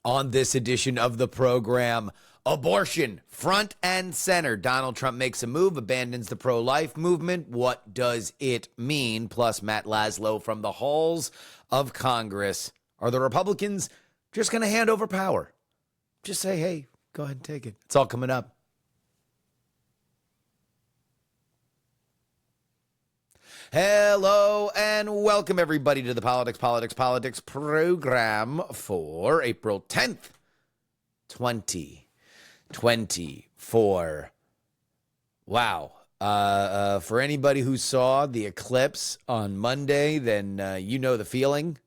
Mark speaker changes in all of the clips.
Speaker 1: On this edition of the program, abortion front and center. Donald Trump makes a move, abandons the pro-life movement. What does it mean? Plus, Matt Laslo from the halls of Congress. Are the Republicans just going to hand over power? Just say, hey, go ahead and take it. It's all coming up. Hello and welcome everybody to the Politics program for April 10th, 2024. Wow. For anybody who saw the eclipse on Monday, then you know the feeling.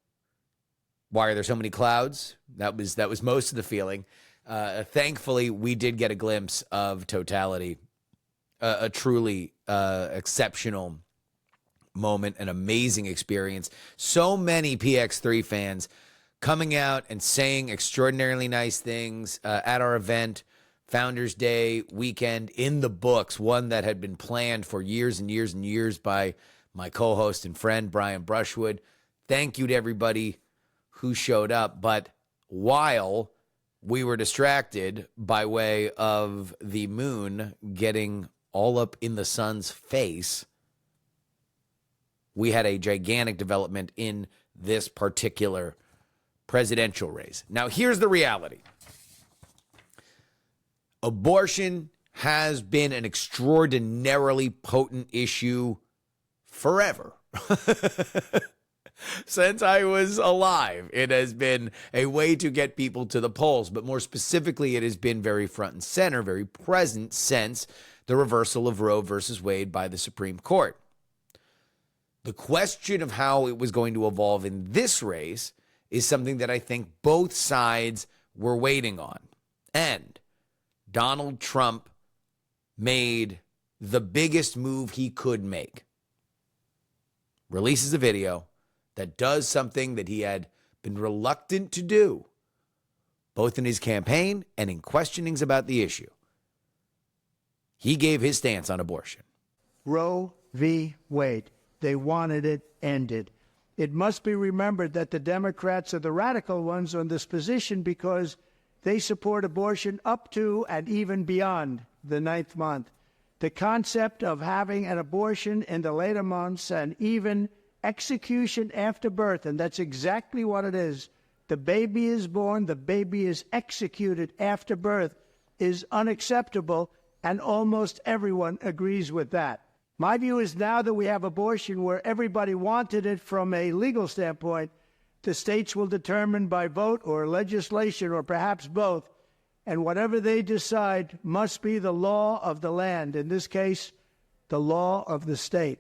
Speaker 1: Why are there so many clouds? That was most of the feeling. Thankfully, we did get a glimpse of totality, a truly exceptional moment, an amazing experience. So many PX3 fans coming out and saying extraordinarily nice things at our event, Founders Day weekend in the books, one that had been planned for years and years and years by my co-host and friend, Brian Brushwood. Thank you to everybody who showed up. But while we were distracted by way of the moon getting all up in the sun's face, we had a gigantic development in this particular presidential race. Now, here's the reality. Abortion has been an extraordinarily potent issue forever. Since I was alive, it has been a way to get people to the polls, but more specifically, it has been very front and center, very present since the reversal of Roe versus Wade by the Supreme Court. The question of how it was going to evolve in this race is something that I think both sides were waiting on. And Donald Trump made the biggest move he could make. Releases a video that does something that he had been reluctant to do, both in his campaign and in questionings about the issue. He gave his stance on abortion.
Speaker 2: Roe v. Wade. They wanted it ended. It must be remembered that the Democrats are the radical ones on this position because they support abortion up to and even beyond the 9th month. The concept of having an abortion in the later months and even execution after birth, and that's exactly what it is. The baby is born, the baby is executed after birth, is unacceptable, and almost everyone agrees with that. My view is now that we have abortion where everybody wanted it from a legal standpoint, the states will determine by vote or legislation or perhaps both, and whatever they decide must be the law of the land, in this case, the law of the state.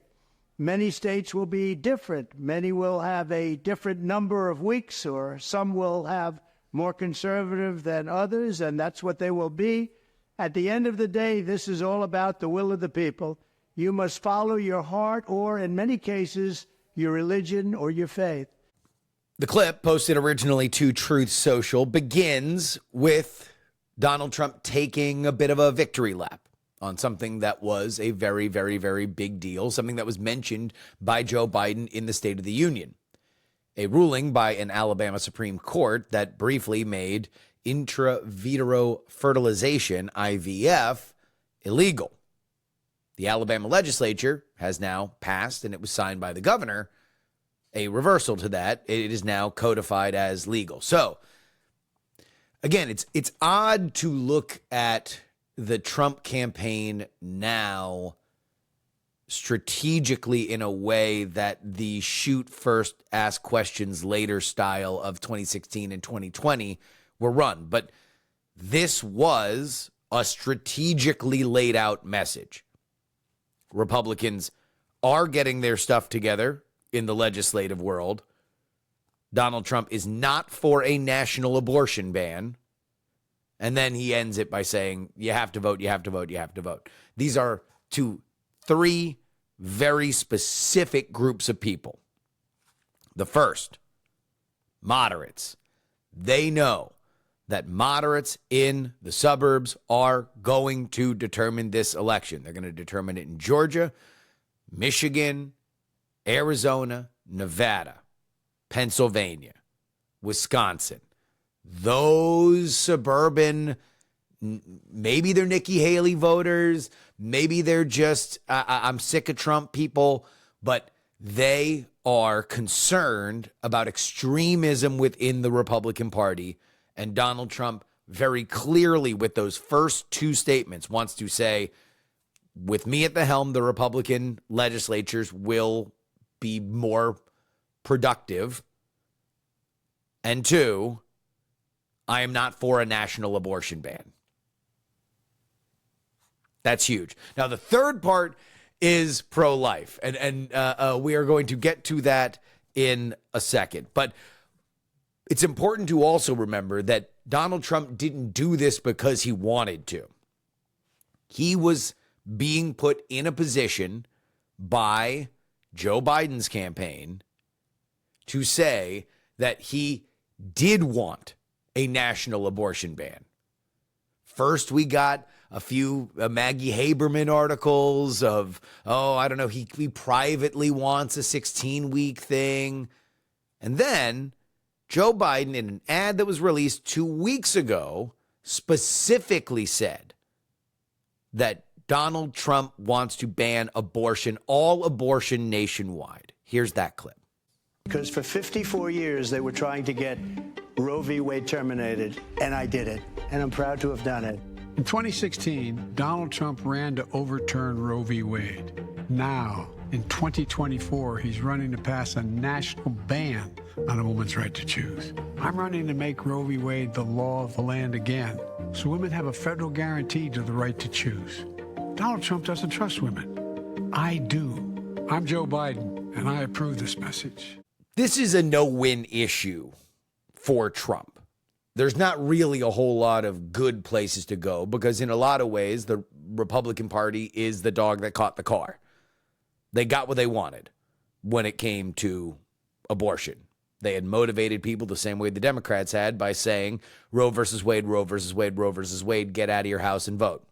Speaker 2: Many states will be different. Many will have a different number of weeks, or some will have more conservative than others, and that's what they will be. At the end of the day, this is all about the will of the people. You must follow your heart or, in many cases, your religion or your faith.
Speaker 1: The clip, posted originally to Truth Social, begins with Donald Trump taking a bit of a victory lap on something that was a very, very, very big deal, something that was mentioned by Joe Biden in the State of the Union. A ruling by an Alabama Supreme Court that briefly made intra vitro fertilization, IVF, illegal. The Alabama legislature has now passed, and it was signed by the governor, a reversal to that. It is now codified as legal. So, again, it's odd to look at the Trump campaign now strategically in a way that the shoot first, ask questions later style of 2016 and 2020 were run. But this was a strategically laid out message. Republicans are getting their stuff together in the legislative world. Donald Trump is not for a national abortion ban. And then he ends it by saying, you have to vote, you have to vote, you have to vote. These are three very specific groups of people. The first, moderates. They know that moderates in the suburbs are going to determine this election. They're going to determine it in Georgia, Michigan, Arizona, Nevada, Pennsylvania, Wisconsin. those suburban, maybe they're Nikki Haley voters, maybe they're just, I'm sick of Trump people, but they are concerned about extremism within the Republican Party. And Donald Trump very clearly, with those first two statements, wants to say, with me at the helm, the Republican legislatures will be more productive. And two, I am not for a national abortion ban. That's huge. Now, the third part is pro-life, and we are going to get to that in a second. But it's important to also remember that Donald Trump didn't do this because he wanted to. He was being put in a position by Joe Biden's campaign to say that he did want a national abortion ban. First, we got a few Maggie Haberman articles of, I don't know, he privately wants a 16-week thing. And then Joe Biden, in an ad that was released 2 weeks ago, specifically said that Donald Trump wants to ban abortion, all abortion nationwide. Here's that clip.
Speaker 2: Because for 54 years, they were trying to get Roe v. Wade terminated, and I did it, and I'm proud to have done it.
Speaker 3: In 2016, Donald Trump ran to overturn Roe v. Wade. Now, in 2024, he's running to pass a national ban on a woman's right to choose. I'm running to make Roe v. Wade the law of the land again, so women have a federal guarantee to the right to choose. Donald Trump doesn't trust women. I do. I'm Joe Biden, and I approve this message.
Speaker 1: This is a no-win issue for Trump. There's not really a whole lot of good places to go because in a lot of ways, the Republican Party is the dog that caught the car. They got what they wanted when it came to abortion. They had motivated people the same way the Democrats had by saying Roe versus Wade, Roe versus Wade, Roe versus Wade, get out of your house and vote.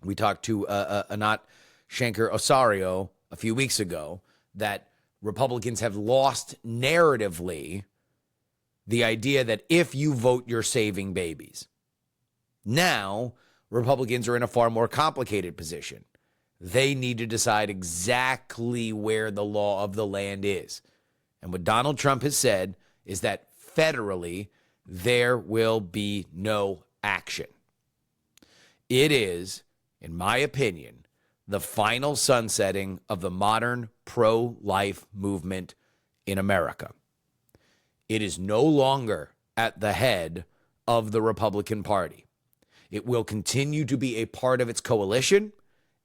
Speaker 1: We talked to Anat Shenker-Osario a few weeks ago that Republicans have lost narratively the idea that if you vote, you're saving babies. Now, Republicans are in a far more complicated position. They need to decide exactly where the law of the land is. And what Donald Trump has said is that federally, there will be no action. It is, in my opinion, the final sunsetting of the modern pro-life movement in America. It is no longer at the head of the Republican Party. It will continue to be a part of its coalition.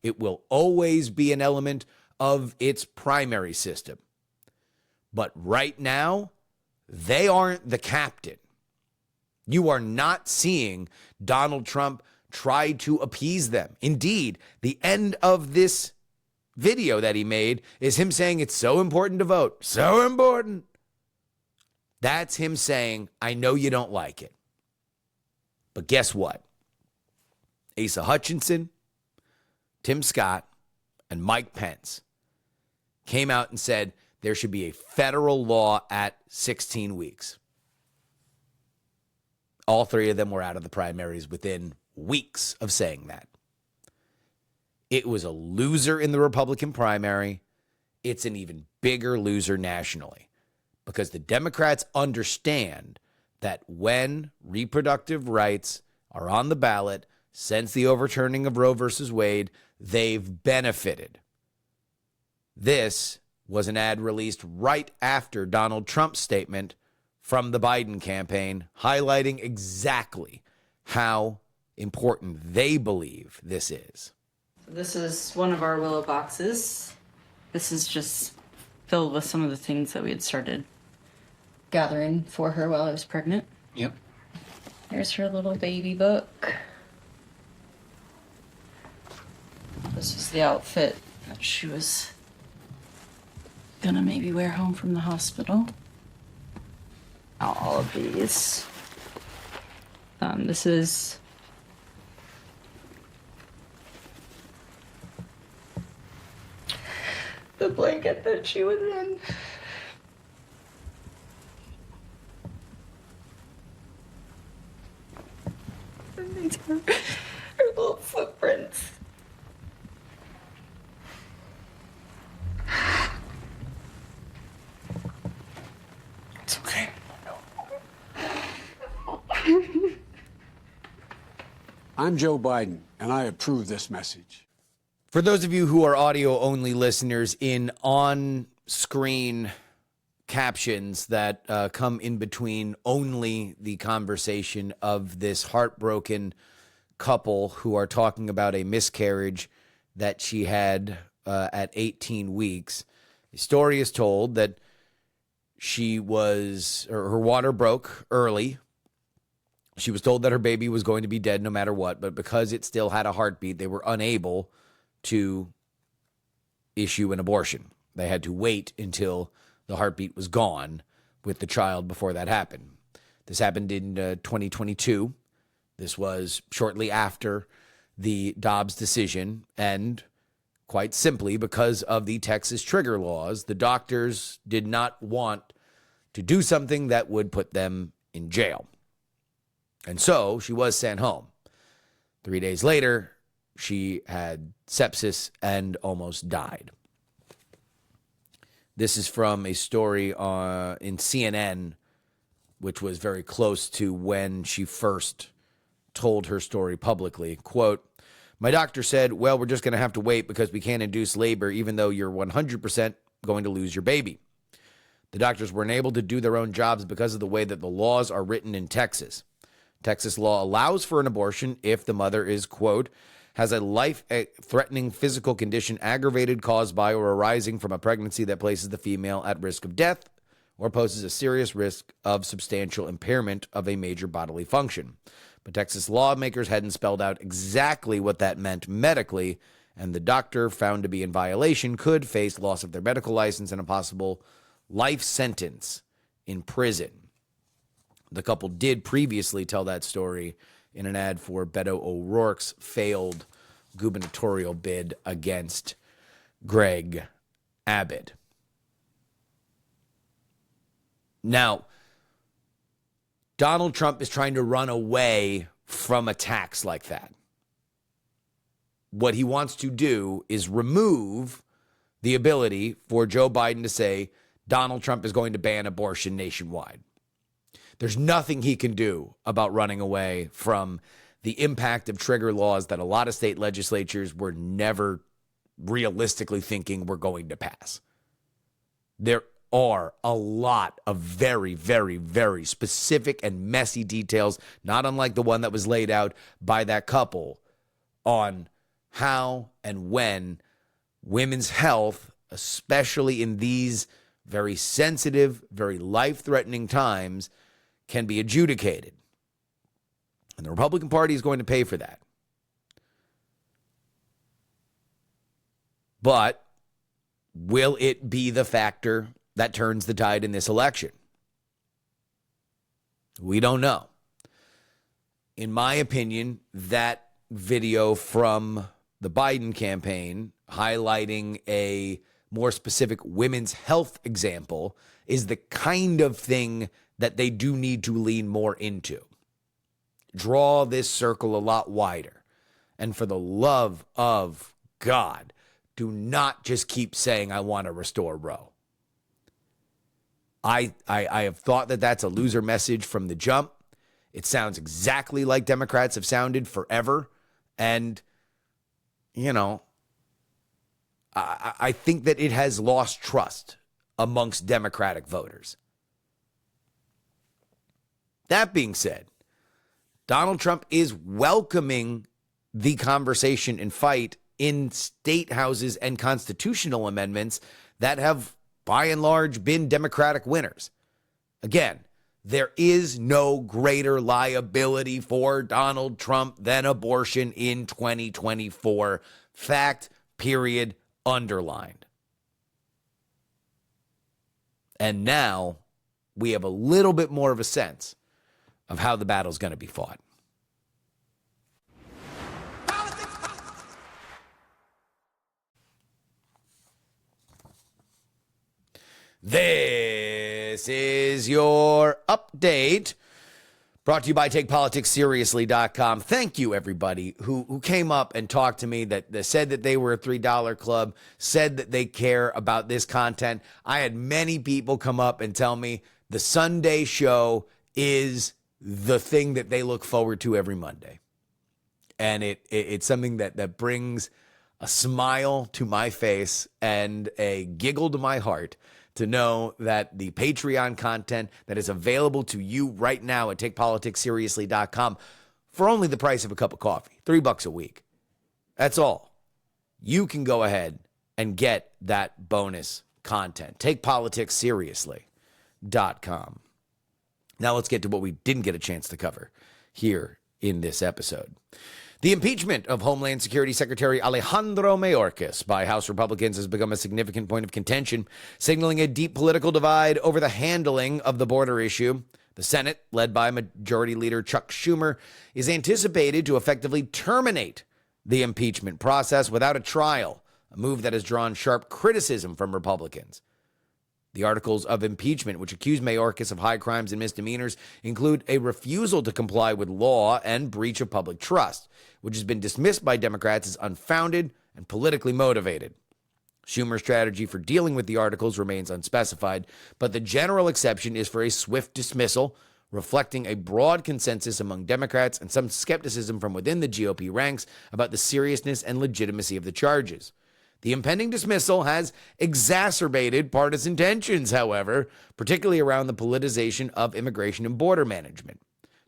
Speaker 1: It will always be an element of its primary system. But right now, they aren't the captain. You are not seeing Donald Trump try to appease them. Indeed, the end of this video that he made is him saying it's so important to vote. So important. That's him saying, I know you don't like it. But guess what? Asa Hutchinson, Tim Scott, and Mike Pence came out and said there should be a federal law at 16 weeks. All three of them were out of the primaries within weeks of saying that. It was a loser in the Republican primary. It's an even bigger loser nationally because the Democrats understand that when reproductive rights are on the ballot since the overturning of Roe versus Wade, they've benefited. This was an ad released right after Donald Trump's statement from the Biden campaign, highlighting exactly how important they believe this is.
Speaker 4: This is one of our willow boxes. This is just filled with some of the things that we had started gathering for her while I was pregnant.
Speaker 5: Yep.
Speaker 4: There's her little baby book. This is the outfit that she was gonna maybe wear home from the hospital. All of these. This is the blanket that she was in. These are her little footprints.
Speaker 1: It's okay.
Speaker 3: I'm Joe Biden, and I approve this message.
Speaker 1: For those of you who are audio-only listeners, in on-screen captions that come in between only the conversation of this heartbroken couple who are talking about a miscarriage that she had at 18 weeks, the story is told that her water broke early. She was told that her baby was going to be dead no matter what, but because it still had a heartbeat, they were unable to issue an abortion. They had to wait until the heartbeat was gone with the child before that happened. This happened in 2022. This was shortly after the Dobbs decision, and quite simply because of the Texas trigger laws, the doctors did not want to do something that would put them in jail. And so she was sent home. 3 days later, she had sepsis and almost died. This is from a story in CNN, which was very close to when she first told her story publicly. Quote, "My doctor said, well, we're just going to have to wait because we can't induce labor even though you're 100% going to lose your baby. The doctors weren't able to do their own jobs because of the way that the laws are written in Texas. Texas law allows for an abortion if the mother is, quote, has a life-threatening physical condition aggravated, caused by, or arising from a pregnancy that places the female at risk of death or poses a serious risk of substantial impairment of a major bodily function. But Texas lawmakers hadn't spelled out exactly what that meant medically, and the doctor found to be in violation could face loss of their medical license and a possible life sentence in prison." The couple did previously tell that story in an ad for Beto O'Rourke's failed gubernatorial bid against Greg Abbott. Now, Donald Trump is trying to run away from attacks like that. What he wants to do is remove the ability for Joe Biden to say Donald Trump is going to ban abortion nationwide. There's nothing he can do about running away from the impact of trigger laws that a lot of state legislatures were never realistically thinking were going to pass. There are a lot of very, very, very specific and messy details, not unlike the one that was laid out by that couple, on how and when women's health, especially in these very sensitive, very life-threatening times, can be adjudicated. And the Republican Party is going to pay for that. But will it be the factor that turns the tide in this election? We don't know. In my opinion, that video from the Biden campaign highlighting a more specific women's health example is the kind of thing that they do need to lean more into. Draw this circle a lot wider. And for the love of God, do not just keep saying, I want to restore Roe. I have thought that that's a loser message from the jump. It sounds exactly like Democrats have sounded forever. And, you know, I think that it has lost trust amongst Democratic voters. That being said, Donald Trump is welcoming the conversation and fight in state houses and constitutional amendments that have, by and large, been Democratic winners. Again, there is no greater liability for Donald Trump than abortion in 2024. Fact, period, underlined. And now we have a little bit more of a sense of how the battle's going to be fought. This is your update Brought to you by TakePoliticsSeriously.com. Thank you, everybody who came up and talked to me that said that they were a $3 club, said that they care about this content. I had many people come up and tell me the Sunday show is the thing that they look forward to every Monday. And it's something that brings a smile to my face and a giggle to my heart to know that the Patreon content that is available to you right now at TakePoliticsSeriously.com for only the price of a cup of coffee, $3 a week. That's all. You can go ahead and get that bonus content. TakePoliticsSeriously.com. Now let's get to what we didn't get a chance to cover here in this episode. The impeachment of Homeland Security Secretary Alejandro Mayorkas by House Republicans has become a significant point of contention, signaling a deep political divide over the handling of the border issue. The Senate, led by Majority Leader Chuck Schumer, is anticipated to effectively terminate the impeachment process without a trial, a move that has drawn sharp criticism from Republicans. The articles of impeachment, which accuse Mayorkas of high crimes and misdemeanors, include a refusal to comply with law and breach of public trust, which has been dismissed by Democrats as unfounded and politically motivated. Schumer's strategy for dealing with the articles remains unspecified, but the general exception is for a swift dismissal, reflecting a broad consensus among Democrats and some skepticism from within the GOP ranks about the seriousness and legitimacy of the charges. The impending dismissal has exacerbated partisan tensions, however, particularly around the politicization of immigration and border management.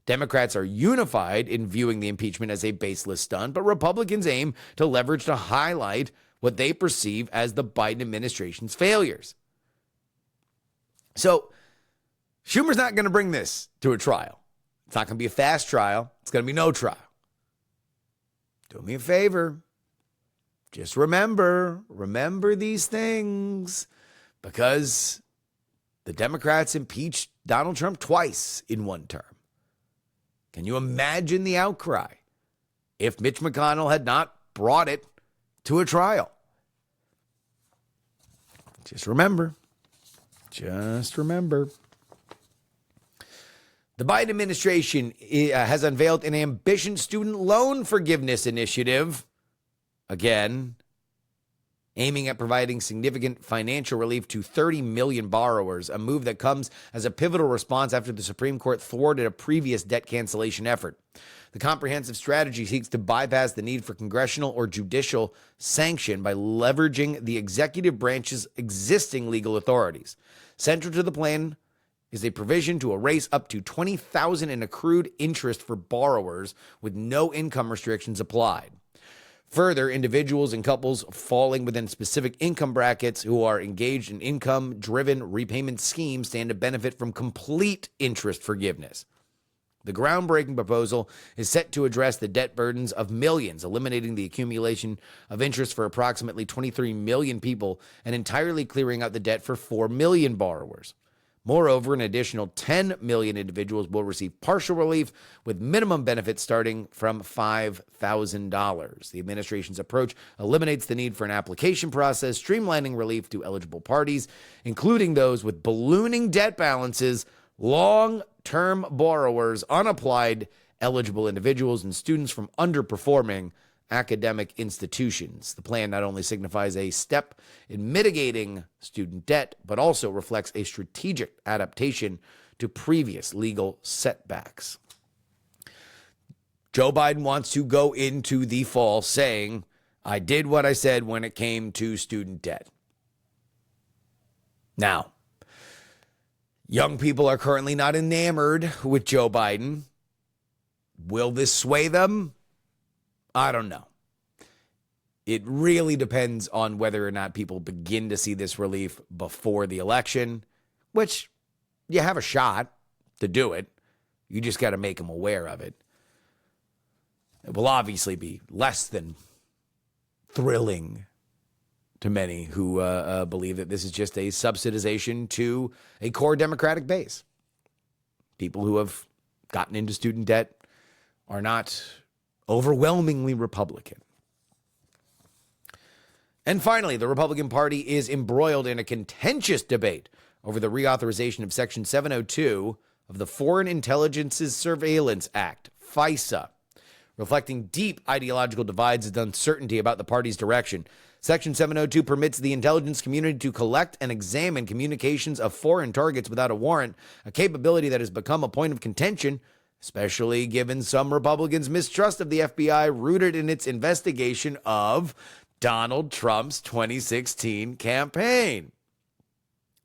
Speaker 1: Democrats are unified in viewing the impeachment as a baseless stunt, but Republicans aim to leverage to highlight what they perceive as the Biden administration's failures. So, Schumer's not going to bring this to a trial. It's not going to be a fast trial. It's going to be no trial. Do me a favor. Just remember these things, because the Democrats impeached Donald Trump twice in one term. Can you imagine the outcry if Mitch McConnell had not brought it to a trial? Just remember. The Biden administration has unveiled an ambitious student loan forgiveness initiative, again, aiming at providing significant financial relief to 30 million borrowers, a move that comes as a pivotal response after the Supreme Court thwarted a previous debt cancellation effort. The comprehensive strategy seeks to bypass the need for congressional or judicial sanction by leveraging the executive branch's existing legal authorities. Central to the plan is a provision to erase up to $20,000 in accrued interest for borrowers with no income restrictions applied. Further, individuals and couples falling within specific income brackets who are engaged in income-driven repayment schemes stand to benefit from complete interest forgiveness. The groundbreaking proposal is set to address the debt burdens of millions, eliminating the accumulation of interest for approximately 23 million people and entirely clearing out the debt for 4 million borrowers. Moreover, an additional 10 million individuals will receive partial relief with minimum benefits starting from $5,000. The administration's approach eliminates the need for an application process, streamlining relief to eligible parties, including those with ballooning debt balances, long-term borrowers, unapplied eligible individuals, and students from underperforming academic institutions. The plan not only signifies a step in mitigating student debt, but also reflects a strategic adaptation to previous legal setbacks. Joe Biden wants to go into the fall saying, I did what I said when it came to student debt. Now, young people are currently not enamored with Joe Biden. Will this sway them? I don't know. It really depends on whether or not people begin to see this relief before the election, which you have a shot to do it. You just got to make them aware of it. It will obviously be less than thrilling to many who believe that this is just a subsidization to a core Democratic base. People who have gotten into student debt are not overwhelmingly Republican. And finally, the Republican Party is embroiled in a contentious debate over the reauthorization of Section 702 of the Foreign Intelligence Surveillance Act, FISA, reflecting deep ideological divides and uncertainty about the party's direction. Section 702 permits the intelligence community to collect and examine communications of foreign targets without a warrant, a capability that has become a point of contention, especially given some Republicans' mistrust of the FBI rooted in its investigation of Donald Trump's 2016 campaign.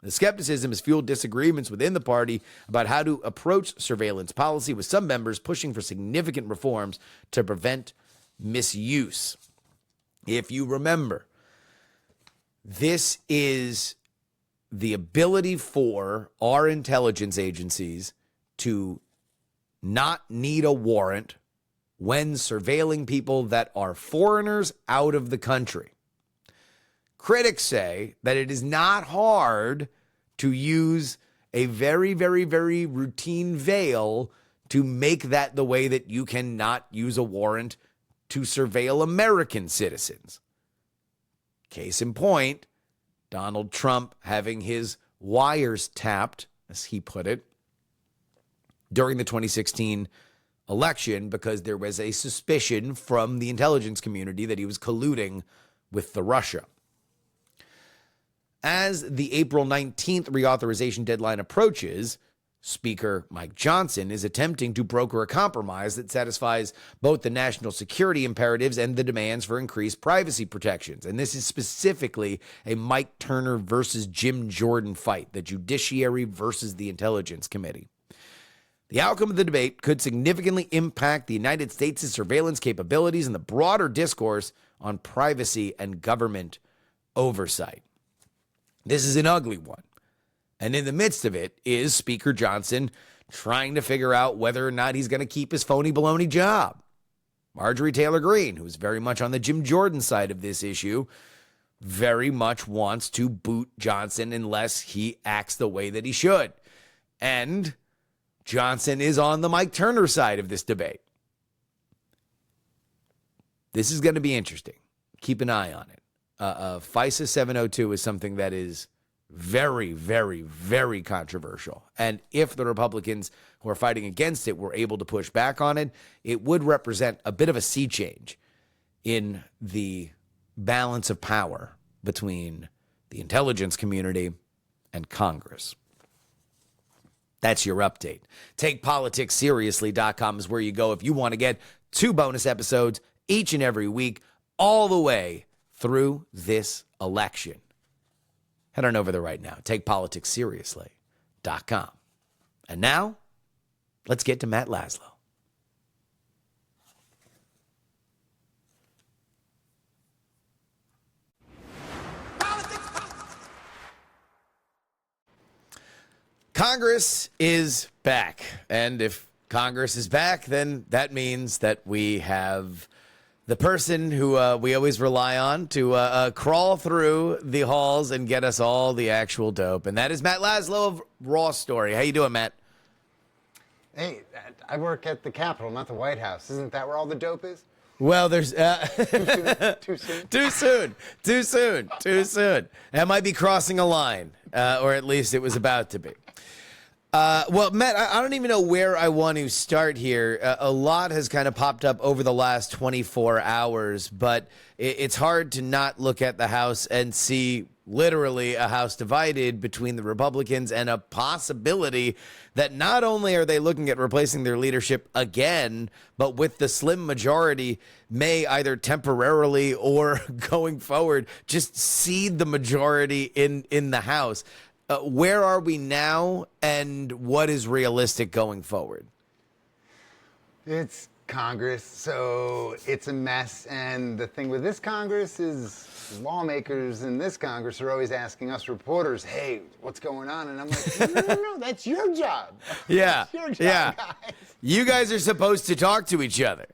Speaker 1: The skepticism has fueled disagreements within the party about how to approach surveillance policy, with some members pushing for significant reforms to prevent misuse. If you remember, this is the ability for our intelligence agencies to not need a warrant when surveilling people that are foreigners out of the country. Critics say that it is not hard to use a very, very, very routine veil to make that the way that you cannot use a warrant to surveil American citizens. Case in point, Donald Trump having his wires tapped, as he put it, during the 2016 election because there was a suspicion from the intelligence community that he was colluding with the Russia. As the April 19th reauthorization deadline approaches, Speaker Mike Johnson is attempting to broker a compromise that satisfies both the national security imperatives and the demands for increased privacy protections. And this is specifically a Mike Turner versus Jim Jordan fight, the judiciary versus the Intelligence Committee. The outcome of the debate could significantly impact the United States' surveillance capabilities and the broader discourse on privacy and government oversight. This is an ugly one. And in the midst of it is Speaker Johnson trying to figure out whether or not he's going to keep his phony baloney job. Marjorie Taylor Greene, who's very much on the Jim Jordan side of this issue, very much wants to boot Johnson unless he acts the way that he should. And Johnson is on the Mike Turner side of this debate. This is going to be interesting. Keep an eye on it. FISA 702 is something that is very, very, very controversial. And if the Republicans who are fighting against it were able to push back on it, it would represent a bit of a sea change in the balance of power between the intelligence community and Congress. That's your update. TakePoliticsSeriously.com is where you go if you want to get 2 bonus episodes each and every week, all the way through this election. Head on over there right now. TakePoliticsSeriously.com. And now, let's get to Matt Laslo. Congress is back. And if Congress is back, then that means that we have the person who we always rely on to crawl through the halls and get us all the actual dope. And that is Matt Laslo of Raw Story. How you doing, Matt?
Speaker 5: Hey, I work at the Capitol, not the White House. Isn't that where all the dope is?
Speaker 1: Well, there's...
Speaker 5: Too soon?
Speaker 1: Too soon. That might be crossing a line, or at least it was about to be. Well, Matt, I don't even know where I want to start here. A lot has kind of popped up over the last 24 hours, but it's hard to not look at the House and see literally a House divided between the Republicans and a possibility that not only are they looking at replacing their leadership again, but with the slim majority may either temporarily or going forward just cede the majority in the House. Where are we now, and what is realistic going forward?
Speaker 5: It's Congress, so it's a mess. And the thing with this Congress is lawmakers in this Congress are always asking us reporters, hey, what's going on? And I'm like, no, that's your job.
Speaker 1: Yeah,
Speaker 5: That's your job, guys.
Speaker 1: You guys are supposed to talk to each other.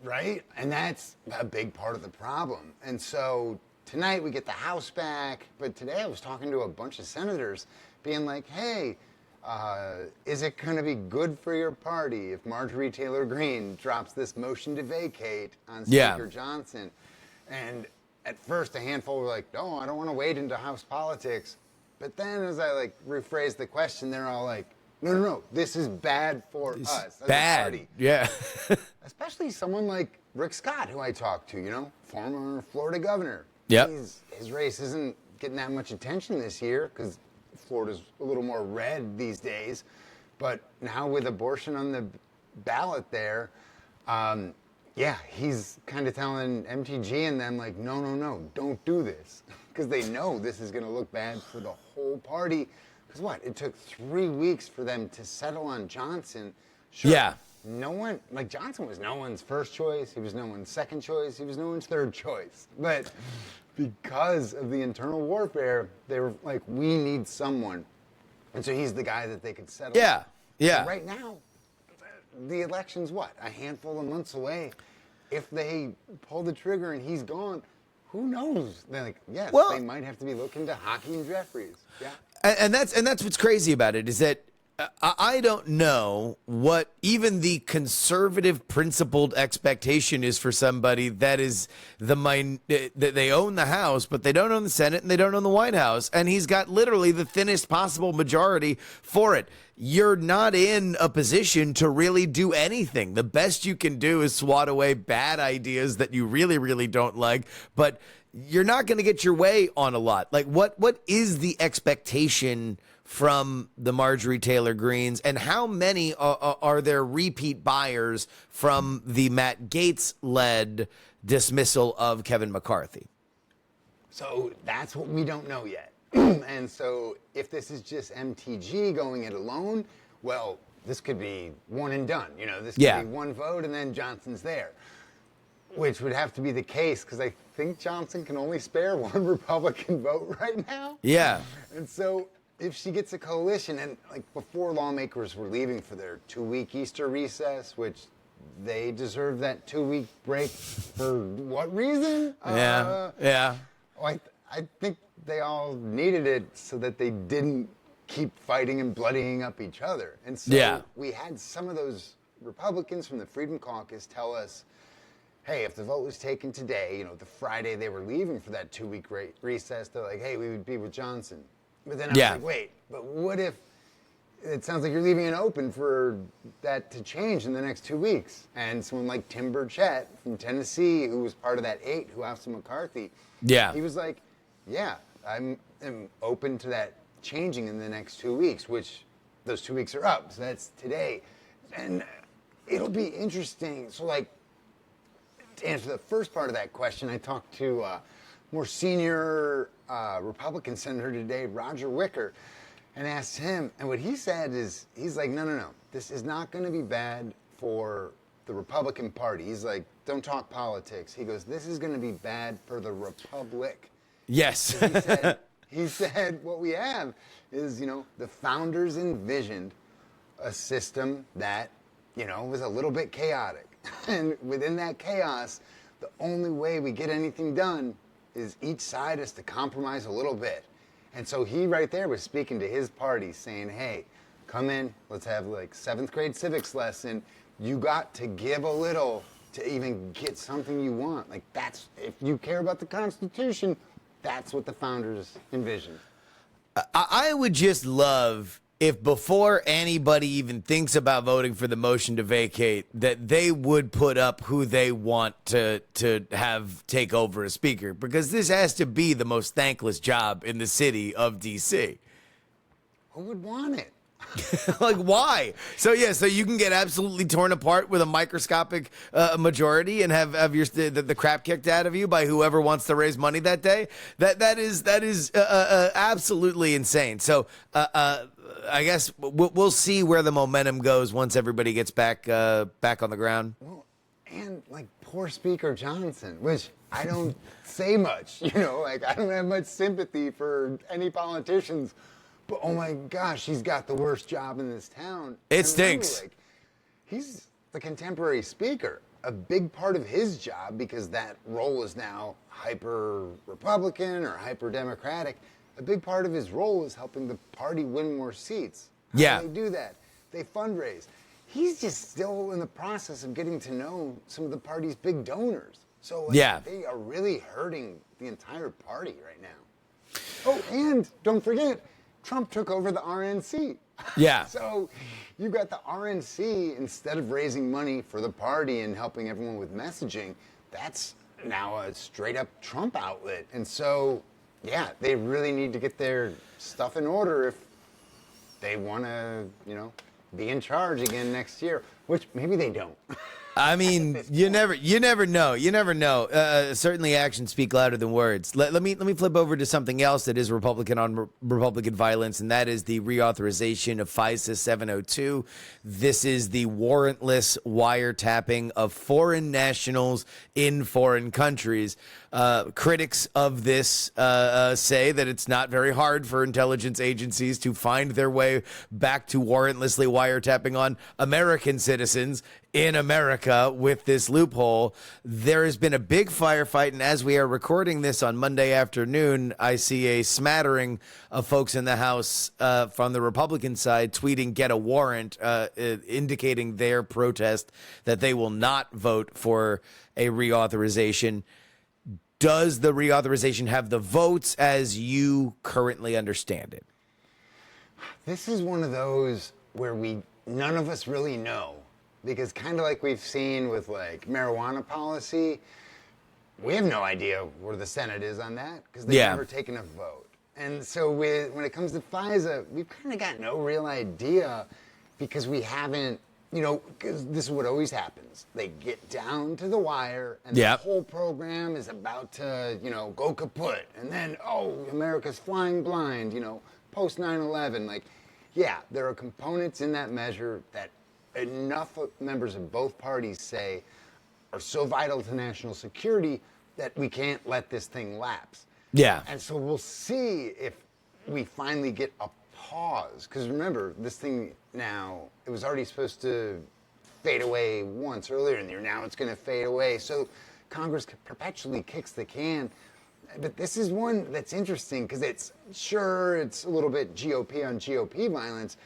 Speaker 5: Right? And that's a big part of the problem. And so tonight we get the House back, but today I was talking to a bunch of senators being like, hey, is it going to be good for your party if Marjorie Taylor Greene drops this motion to vacate on Speaker Johnson? And at first a handful were like, no, I don't want to wade into House politics. But then as I rephrased the question, they're all like, No. This is bad for us. As a
Speaker 1: Bad.
Speaker 5: party.
Speaker 1: Yeah.
Speaker 5: Especially someone like Rick Scott, who I talked to, former Florida governor.
Speaker 1: Yep.
Speaker 5: His race isn't getting that much attention this year because Florida's a little more red these days. But now with abortion on the ballot there, he's kind of telling MTG and them, like, no, don't do this. Because they know this is going to look bad for the whole party. Because what? It took 3 weeks for them to settle on Johnson. Sure,
Speaker 1: Yeah.
Speaker 5: Johnson was no one's first choice. He was no one's second choice. He was no one's third choice. But because of the internal warfare, they were like, we need someone. And so he's the guy that they could settle.
Speaker 1: Yeah. Yeah.
Speaker 5: Right now, the election's what? A handful of months away. If they pull the trigger and he's gone, who knows? They're like, yes, they might have to be looking to Hockey and Jeffries. Yeah.
Speaker 1: And that's what's crazy about it is that I don't know what even the conservative principled expectation is for somebody that is that they own the House, but they don't own the Senate and they don't own the White House. And he's got literally the thinnest possible majority for it. You're not in a position to really do anything. The best you can do is swat away bad ideas that you really, really don't like, but you're not going to get your way on a lot. Like what is the expectation from the Marjorie Taylor Greens, and how many are there repeat buyers from the Matt Gaetz-led dismissal of Kevin McCarthy?
Speaker 5: So that's what we don't know yet. And so if this is just MTG going it alone, well, this could be one and done. This could be one vote and then Johnson's there, which would have to be the case because I think Johnson can only spare one Republican vote right now.
Speaker 1: Yeah.
Speaker 5: And so if she gets a coalition, and like before lawmakers were leaving for their 2-week Easter recess, which they deserve that 2-week break for what reason?
Speaker 1: Yeah.
Speaker 5: I think they all needed it so that they didn't keep fighting and bloodying up each other. And so we had some of those Republicans from the Freedom Caucus tell us, hey, if the vote was taken today, the Friday they were leaving for that 2-week recess, they're like, hey, we would be with Johnson. But then I was like, wait, but what if it sounds like you're leaving it open for that to change in the next 2 weeks? And someone like Tim Burchett from Tennessee, who was part of that 8 who ousted McCarthy, he was like, yeah, I'm open to that changing in the next 2 weeks, which those 2 weeks are up. So that's today. And it'll be interesting. So, like, to answer the first part of that question, I talked to more senior Republican senator today, Roger Wicker, and asked him, and what he said is, he's like, no, this is not going to be bad for the Republican Party. He's like, don't talk politics. He goes, this is going to be bad for the Republic.
Speaker 1: Yes.
Speaker 5: He said, what we have is, the founders envisioned a system that, was a little bit chaotic. And within that chaos, the only way we get anything done is each side has to compromise a little bit. And so he right there was speaking to his party saying, hey, come in, let's have like 7th grade civics lesson. You got to give a little to even get something you want. Like that's, if you care about the Constitution, that's what the founders envisioned.
Speaker 1: I would just love if before anybody even thinks about voting for the motion to vacate, that they would put up who they want to have take over as speaker, because this has to be the most thankless job in the city of D.C.
Speaker 5: Who would want it?
Speaker 1: Like, why? So you can get absolutely torn apart with a microscopic majority and have the crap kicked out of you by whoever wants to raise money that day. That is absolutely insane. So I guess we'll see where the momentum goes once everybody gets back on the ground.
Speaker 5: Well, and like poor Speaker Johnson, which I don't say much, like I don't have much sympathy for any politicians. But oh my gosh, he's got the worst job in this town.
Speaker 1: It stinks.
Speaker 5: Like, he's the contemporary speaker. A big part of his job, because that role is now hyper Republican or hyper Democratic, a big part of his role is helping the party win more seats. How do they do that? They fundraise. He's just still in the process of getting to know some of the party's big donors. So they are really hurting the entire party right now. Oh, and don't forget, Trump took over the RNC.
Speaker 1: Yeah.
Speaker 5: So you got the RNC, instead of raising money for the party and helping everyone with messaging, that's now a straight up Trump outlet. And so, yeah, they really need to get their stuff in order if they want to, be in charge again next year, which maybe they don't.
Speaker 1: I mean, you never know. You never know. Certainly, actions speak louder than words. Let me flip over to something else that is Republican on Republican violence, and that is the reauthorization of FISA 702. This is the warrantless wiretapping of foreign nationals in foreign countries. Critics of this say that it's not very hard for intelligence agencies to find their way back to warrantlessly wiretapping on American citizens in America with this loophole. There has been a big firefight, and as we are recording this on Monday afternoon, I see a smattering of folks in the House from the Republican side tweeting "get a warrant," indicating their protest that they will not vote for a reauthorization. Does the reauthorization have the votes as you currently understand it?
Speaker 5: This is one of those where none of us really know, because kind of like we've seen with like marijuana policy, we have no idea where the Senate is on that because they've never taken a vote. And so when it comes to FISA, we've kind of got no real idea because we haven't, because this is what always happens. They get down to the wire and the whole program is about to, go kaput. And then, America's flying blind, post 9/11. Like, yeah, there are components in that measure that enough members of both parties say are so vital to national security that we can't let this thing lapse.
Speaker 1: Yeah.
Speaker 5: And so we'll see if we finally get a pause. Because remember, this thing now, it was already supposed to fade away once earlier in the year. Now it's going to fade away. So Congress perpetually kicks the can. But this is one that's interesting because it's a little bit GOP on GOP violence,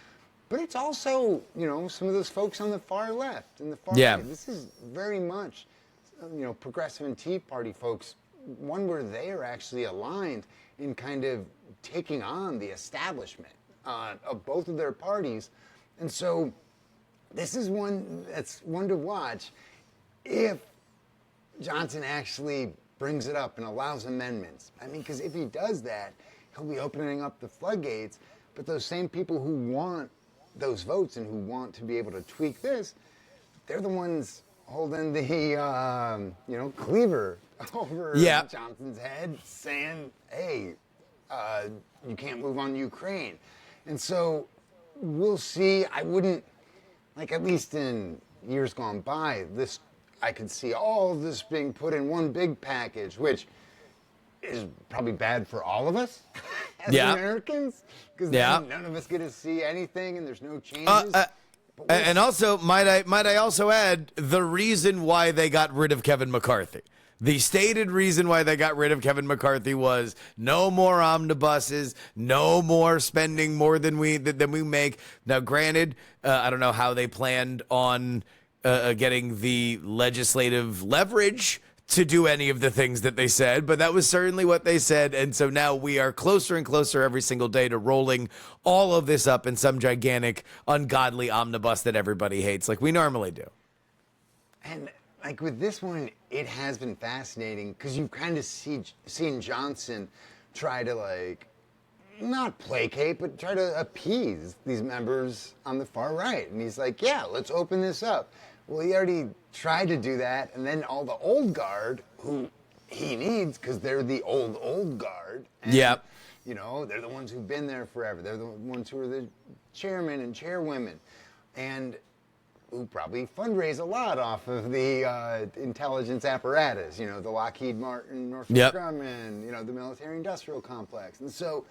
Speaker 5: but it's also, some of those folks on the far left and the far right. This is very much, progressive and Tea Party folks, one where they are actually aligned in kind of taking on the establishment of both of their parties. And so this is one to watch. If Johnson actually brings it up and allows amendments, because if he does that, he'll be opening up the floodgates. But those same people who want those votes and who want to be able to tweak this, they're the ones holding the cleaver over Johnson's head, saying, "Hey, you can't move on Ukraine." And so we'll see. I wouldn't, at least in years gone by, I could see all of this being put in one big package, which is probably bad for all of us as Americans, because none of us get to see anything and there's no changes.
Speaker 1: And also, might I also add, the reason why they got rid of Kevin McCarthy. The stated reason why they got rid of Kevin McCarthy was no more omnibuses, no more spending more than we make. Now, granted, I don't know how they planned on getting the legislative leverage to do any of the things that they said, but that was certainly what they said. And so now we are closer and closer every single day to rolling all of this up in some gigantic, ungodly omnibus that everybody hates, like we normally do.
Speaker 5: And with this one, it has been fascinating because you've kind of seen Johnson try to not placate, but try to appease these members on the far right. And he's like, yeah, let's open this up. Well, he already tried to do that, and then all the old guard, who he needs because they're the old guard. And, they're the ones who've been there forever. They're the ones who are the chairmen and chairwomen, and who probably fundraise a lot off of the intelligence apparatus. The Lockheed Martin, Northrop Grumman, the military-industrial complex. And so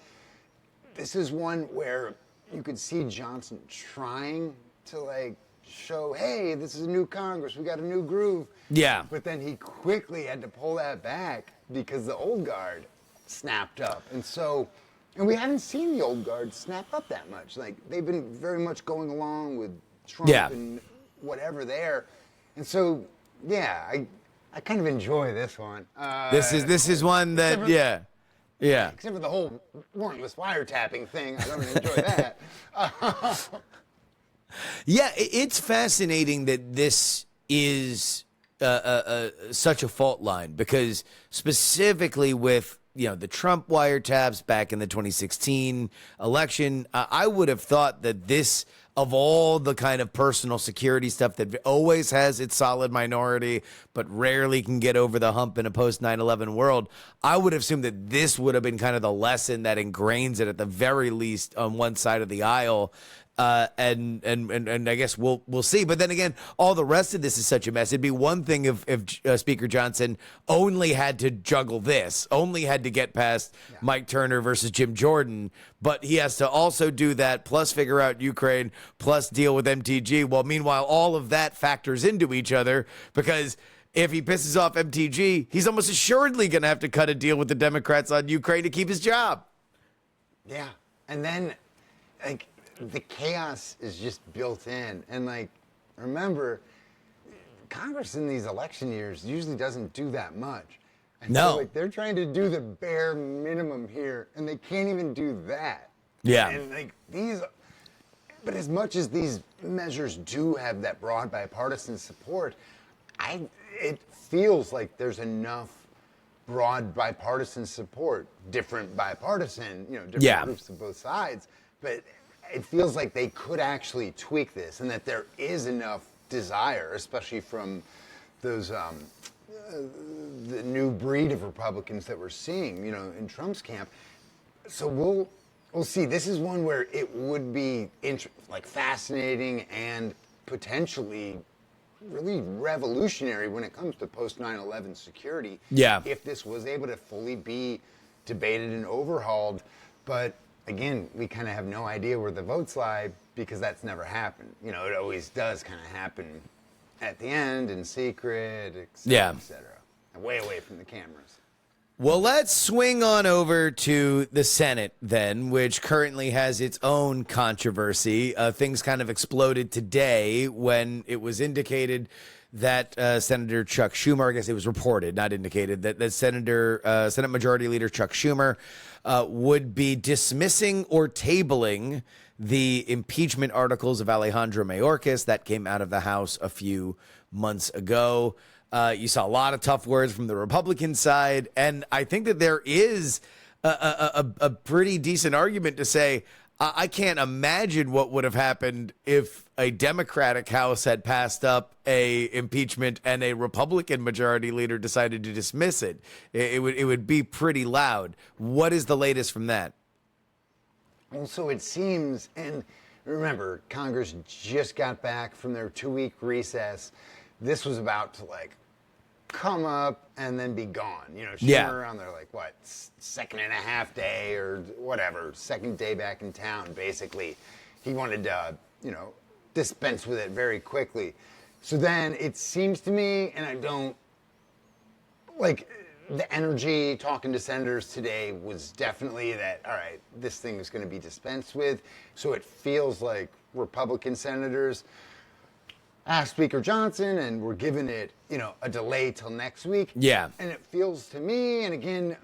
Speaker 5: this is one where you could see Johnson trying to, show, hey, this is a new Congress, we got a new groove.
Speaker 1: Yeah.
Speaker 5: But then he quickly had to pull that back because the old guard snapped up. And we haven't seen the old guard snap up that much. They've been very much going along with Trump and whatever there. And so, I kind of enjoy this one.
Speaker 1: This is one that, Yeah.
Speaker 5: Except for the whole warrantless wiretapping thing. I don't enjoy that.
Speaker 1: Yeah, it's fascinating that this is such a fault line, because specifically with the Trump wiretaps back in the 2016 election, I would have thought that this, of all the kind of personal security stuff that always has its solid minority but rarely can get over the hump in a post 9/11 world, I would have assumed that this would have been kind of the lesson that ingrains it at the very least on one side of the aisle. And I guess we'll see. But then again, all the rest of this is such a mess. It'd be one thing if Speaker Johnson only had to juggle this, only had to get past Mike Turner versus Jim Jordan, but he has to also do that, plus figure out Ukraine, plus deal with MTG. Well, meanwhile, all of that factors into each other, because if he pisses off MTG, he's almost assuredly going to have to cut a deal with the Democrats on Ukraine to keep his job.
Speaker 5: Yeah. And then, like, the chaos is just built in. And, like, remember, Congress in these election years usually doesn't do that much. And
Speaker 1: No.
Speaker 5: so, like, they're trying to do the bare minimum here, and they can't even do that.
Speaker 1: Yeah.
Speaker 5: And, like, but as much as these measures do have that broad bipartisan support, it feels like there's enough broad bipartisan support, different bipartisan, different groups of both sides, but it feels like they could actually tweak this, and that there is enough desire, especially from those the new breed of Republicans that we're seeing, in Trump's camp. So we'll see. This is one where it would be fascinating and potentially really revolutionary when it comes to post 9/11 security.
Speaker 1: Yeah.
Speaker 5: If this was able to fully be debated and overhauled, but again, we kind of have no idea where the votes lie, because that's never happened. It always does kind of happen at the end in secret, et cetera, et cetera, and way away from the cameras.
Speaker 1: Well, let's swing on over to the Senate then, which currently has its own controversy. Things kind of exploded today when it was indicated that Senator Chuck Schumer, I guess it was reported, not indicated, that Senate Majority Leader Chuck Schumer would be dismissing or tabling the impeachment articles of Alejandro Mayorkas that came out of the House a few months ago. You saw a lot of tough words from the Republican side, and I think that there is a pretty decent argument to say, I can't imagine what would have happened if a Democratic House had passed up a impeachment and a Republican majority leader decided to dismiss it. It would be pretty loud. What is the latest from that?
Speaker 5: Well, so it seems, and remember, Congress just got back from their 2-week recess. This was about to come up and then be gone. Schumer on their second and a half day or whatever, second day back in town, basically. He wanted to, dispense with it very quickly. So then it seems to me, and I don't, the energy talking to senators today was definitely that, all right, this thing is going to be dispensed with. So it feels like Republican senators asked Speaker Johnson, and we're giving it, a delay till next week.
Speaker 1: Yeah.
Speaker 5: And it feels to me, and again,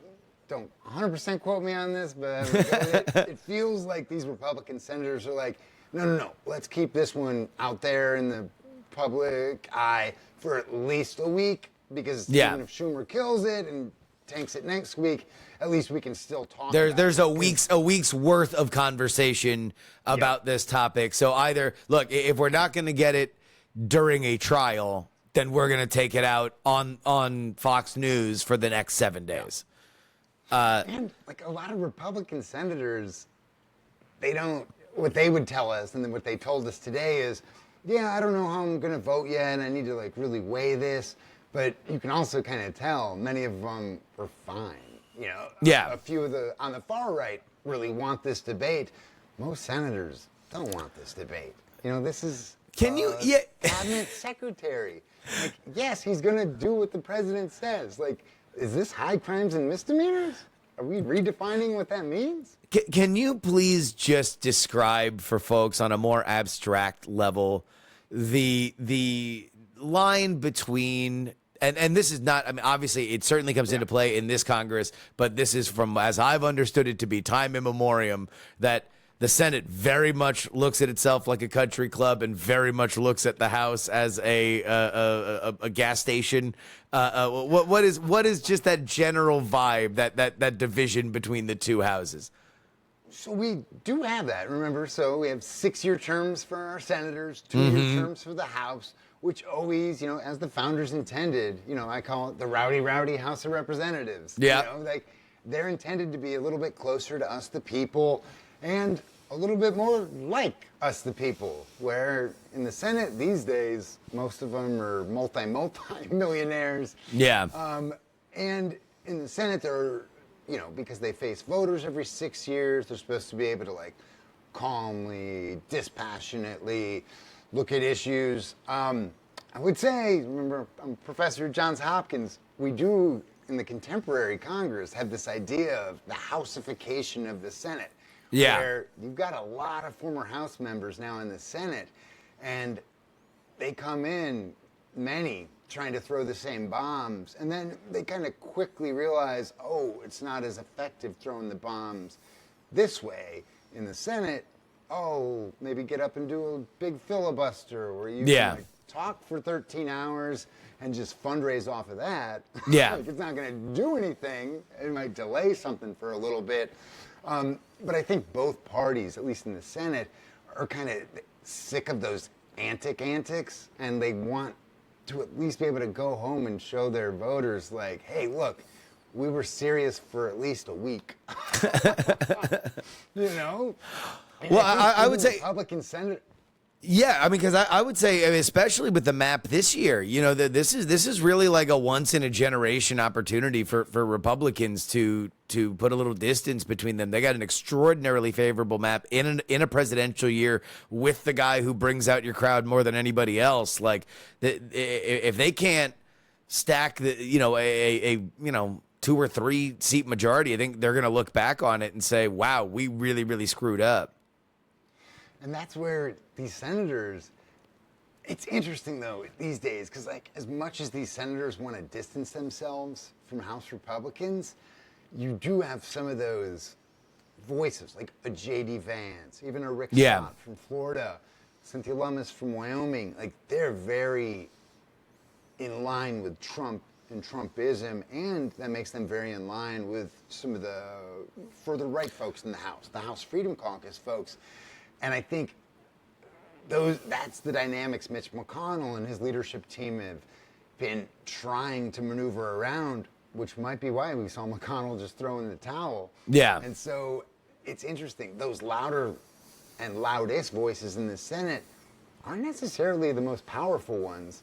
Speaker 5: don't 100% quote me on this, but it feels like these Republican senators are like, no, let's keep this one out there in the public eye for at least a week, because even if Schumer kills it and tanks it next week, at least we can still talk about
Speaker 1: there's
Speaker 5: it.
Speaker 1: a week's worth of conversation about this topic. So either, look, if we're not going to get it during a trial, then we're going to take it out on Fox News for the next 7 days.
Speaker 5: And a lot of Republican senators, what they would tell us, and then what they told us today is, I don't know how I'm going to vote yet, and I need to really weigh this. But you can also kind of tell many of them are fine. A few of on the far right really want this debate. Most senators don't want this debate. This is cabinet secretary. Yes, he's going to do what the president says. Is this high crimes and misdemeanors? Are we redefining what that means?
Speaker 1: Can you please just describe for folks on a more abstract level the line between and this is not, I mean, obviously it certainly comes into play in this Congress, but this is from, as I've understood it to be time immemorial, that the Senate very much looks at itself like a country club and very much looks at the House as a gas station. What is just that general vibe, that division between the two houses?
Speaker 5: So we do have that, remember? So we have 6-year terms for our senators, 2-year terms for the House, which always, as the founders intended, I call it the rowdy House of Representatives.
Speaker 1: Yeah.
Speaker 5: Like they're intended to be a little bit closer to us, the people, and a little bit more like us, the people, where in the Senate these days, most of them are multi-millionaires.
Speaker 1: Yeah.
Speaker 5: And in the Senate, they're, because they face voters every 6 years, they're supposed to be able to calmly, dispassionately look at issues. I would say, remember, I'm a professor at Johns Hopkins, we do in the contemporary Congress have this idea of the houseification of the Senate.
Speaker 1: Yeah.
Speaker 5: Where you've got a lot of former House members now in the Senate, and they come in, many, trying to throw the same bombs, and then they kind of quickly realize, oh, it's not as effective throwing the bombs this way. In the Senate, oh, maybe get up and do a big filibuster where you can talk for 13 hours and just fundraise off of that.
Speaker 1: Yeah.
Speaker 5: It's not going to do anything. It might delay something for a little bit. But I think both parties, at least in the Senate, are kind of sick of those antics, and they want to at least be able to go home and show their voters, like, hey, look, we were serious for at least a week.
Speaker 1: Well, I would say
Speaker 5: Republican Senate.
Speaker 1: Yeah, I mean, because I would say, especially with the map this year, this is really like a once in a generation opportunity for Republicans to put a little distance between them. They got an extraordinarily favorable map in a presidential year with the guy who brings out your crowd more than anybody else. Like, if they can't stack a 2 or 3 seat majority, I think they're going to look back on it and say, "Wow, we really, really screwed up."
Speaker 5: And that's where these senators, it's interesting though these days, because as much as these senators want to distance themselves from House Republicans, you do have some of those voices, like a J.D. Vance, even a Rick Scott from Florida, Cynthia Lummis from Wyoming. Like, they're very in line with Trump and Trumpism, and that makes them very in line with some of the further right folks in the House Freedom Caucus folks. And I think that's the dynamics Mitch McConnell and his leadership team have been trying to maneuver around, which might be why we saw McConnell just throw in the towel.
Speaker 1: Yeah.
Speaker 5: And so it's interesting. Those louder and loudest voices in the Senate aren't necessarily the most powerful ones.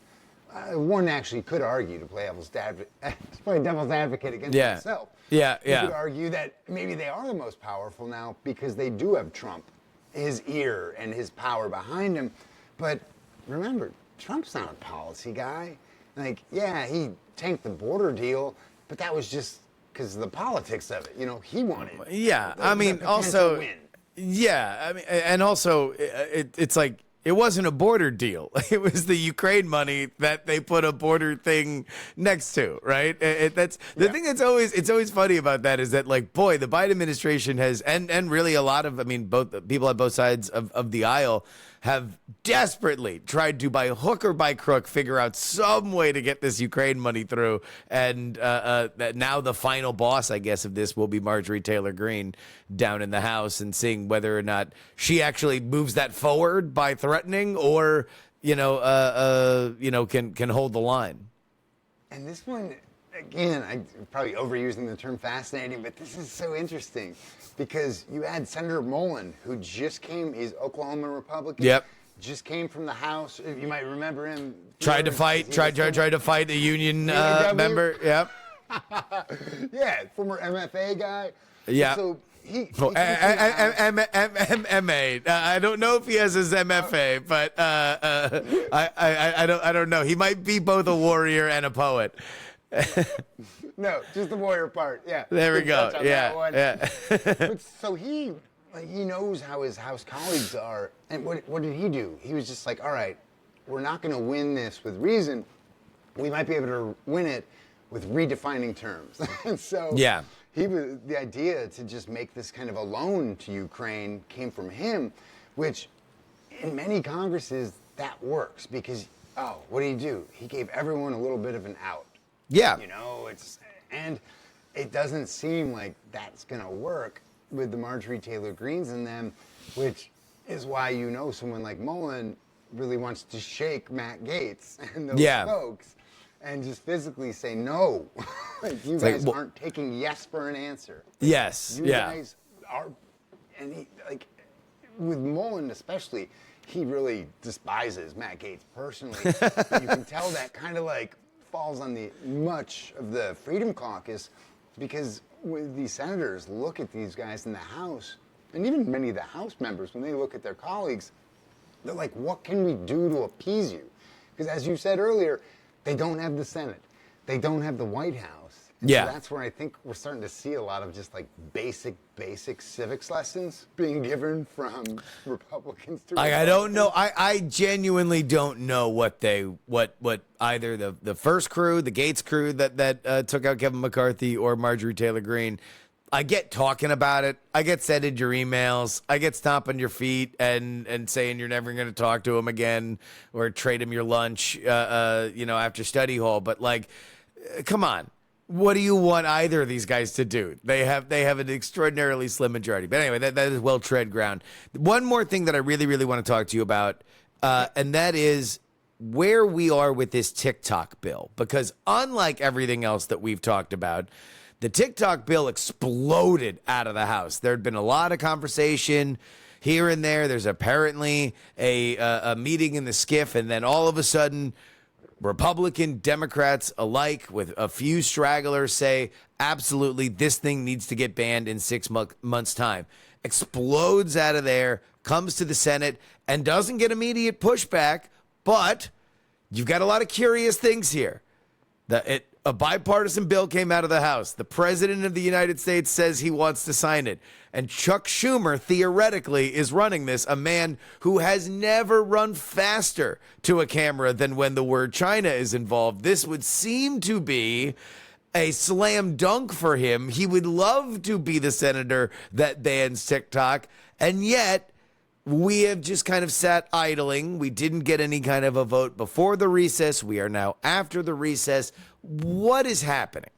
Speaker 5: One actually could argue, to play devil's advocate against himself.
Speaker 1: Yeah.
Speaker 5: You could argue that maybe they are the most powerful now because they do have Trump, his ear and his power behind him. But remember, Trump's not a policy guy. He tanked the border deal, but that was just because of the politics of it. He wanted.
Speaker 1: Yeah, I mean, also.
Speaker 5: Win.
Speaker 1: Yeah, I mean, and also, it's like, it wasn't a border deal. It was the Ukraine money that they put a border thing next to, right? That's the thing that's always funny about that is that, like, boy, the Biden administration has, and really a lot of, both people on both sides of the aisle have desperately tried to, by hook or by crook, figure out some way to get this Ukraine money through. And that now the final boss, I guess, of this will be Marjorie Taylor Greene down in the House, and seeing whether or not she actually moves that forward by threatening, or can hold the line.
Speaker 5: And this one, again, I'm probably overusing the term fascinating, but this is so interesting because you had Senator Mullen, who just came, he's Oklahoma Republican.
Speaker 1: Yep.
Speaker 5: Just came from the House. You might remember him.
Speaker 1: Tried to fight a union member. Yep.
Speaker 5: Yeah, former MFA guy.
Speaker 1: Yeah.
Speaker 5: So he
Speaker 1: MA. I don't know if he has his MFA, but I don't know. He might be both a warrior and a poet.
Speaker 5: No, just the warrior part. Yeah.
Speaker 1: There we go. Yeah.
Speaker 5: But so he knows how his House colleagues are, and what did he do? He was just like, all right, we're not going to win this with reason. we might be able to win it with redefining terms. And so
Speaker 1: Yeah.
Speaker 5: the idea to just make this kind of a loan to Ukraine came from him, which in many Congresses that works because, what do? He gave everyone a little bit of an out.
Speaker 1: Yeah.
Speaker 5: And it doesn't seem like that's going to work with the Marjorie Taylor Greenes in them, which is why someone like Mullen really wants to shake Matt Gaetz and those folks and just physically say, no, you guys aren't taking yes for an answer.
Speaker 1: Yes.
Speaker 5: You guys are, and with Mullen especially, he really despises Matt Gaetz personally. But you can tell that kind of falls on much of the Freedom Caucus because when these senators look at these guys in the House, and even many of the House members, when they look at their colleagues, they're like, what can we do to appease you? Because as you said earlier, they don't have the Senate. They don't have the White House.
Speaker 1: Yeah.
Speaker 5: So that's where I think we're starting to see a lot of just basic civics lessons being given from Republicans to Republicans.
Speaker 1: I don't know. I genuinely don't know what either the first crew, the Gates crew that took out Kevin McCarthy or Marjorie Taylor Greene. I get talking about it. I get sending your emails. I get stomping your feet and saying you're never going to talk to him again or trade him your lunch, after study hall. But come on. What do you want either of these guys to do? They have an extraordinarily slim majority. But anyway, that is well tread ground. One more thing that I really, really want to talk to you about, and that is where we are with this TikTok bill. Because unlike everything else that we've talked about, the TikTok bill exploded out of the House. There had been a lot of conversation here and there. There's apparently a meeting in the skiff, and then all of a sudden, Republican, Democrats alike, with a few stragglers, say, absolutely, this thing needs to get banned in 6 months' time. Explodes out of there, comes to the Senate, and doesn't get immediate pushback, but you've got a lot of curious things here. A bipartisan bill came out of the House. The President of the United States says he wants to sign it. And Chuck Schumer, theoretically, is running this, a man who has never run faster to a camera than when the word China is involved. This would seem to be a slam dunk for him. He would love to be the senator that bans TikTok. And yet, we have just kind of sat idling. We didn't get any kind of a vote before the recess. We are now after the recess. What is happening?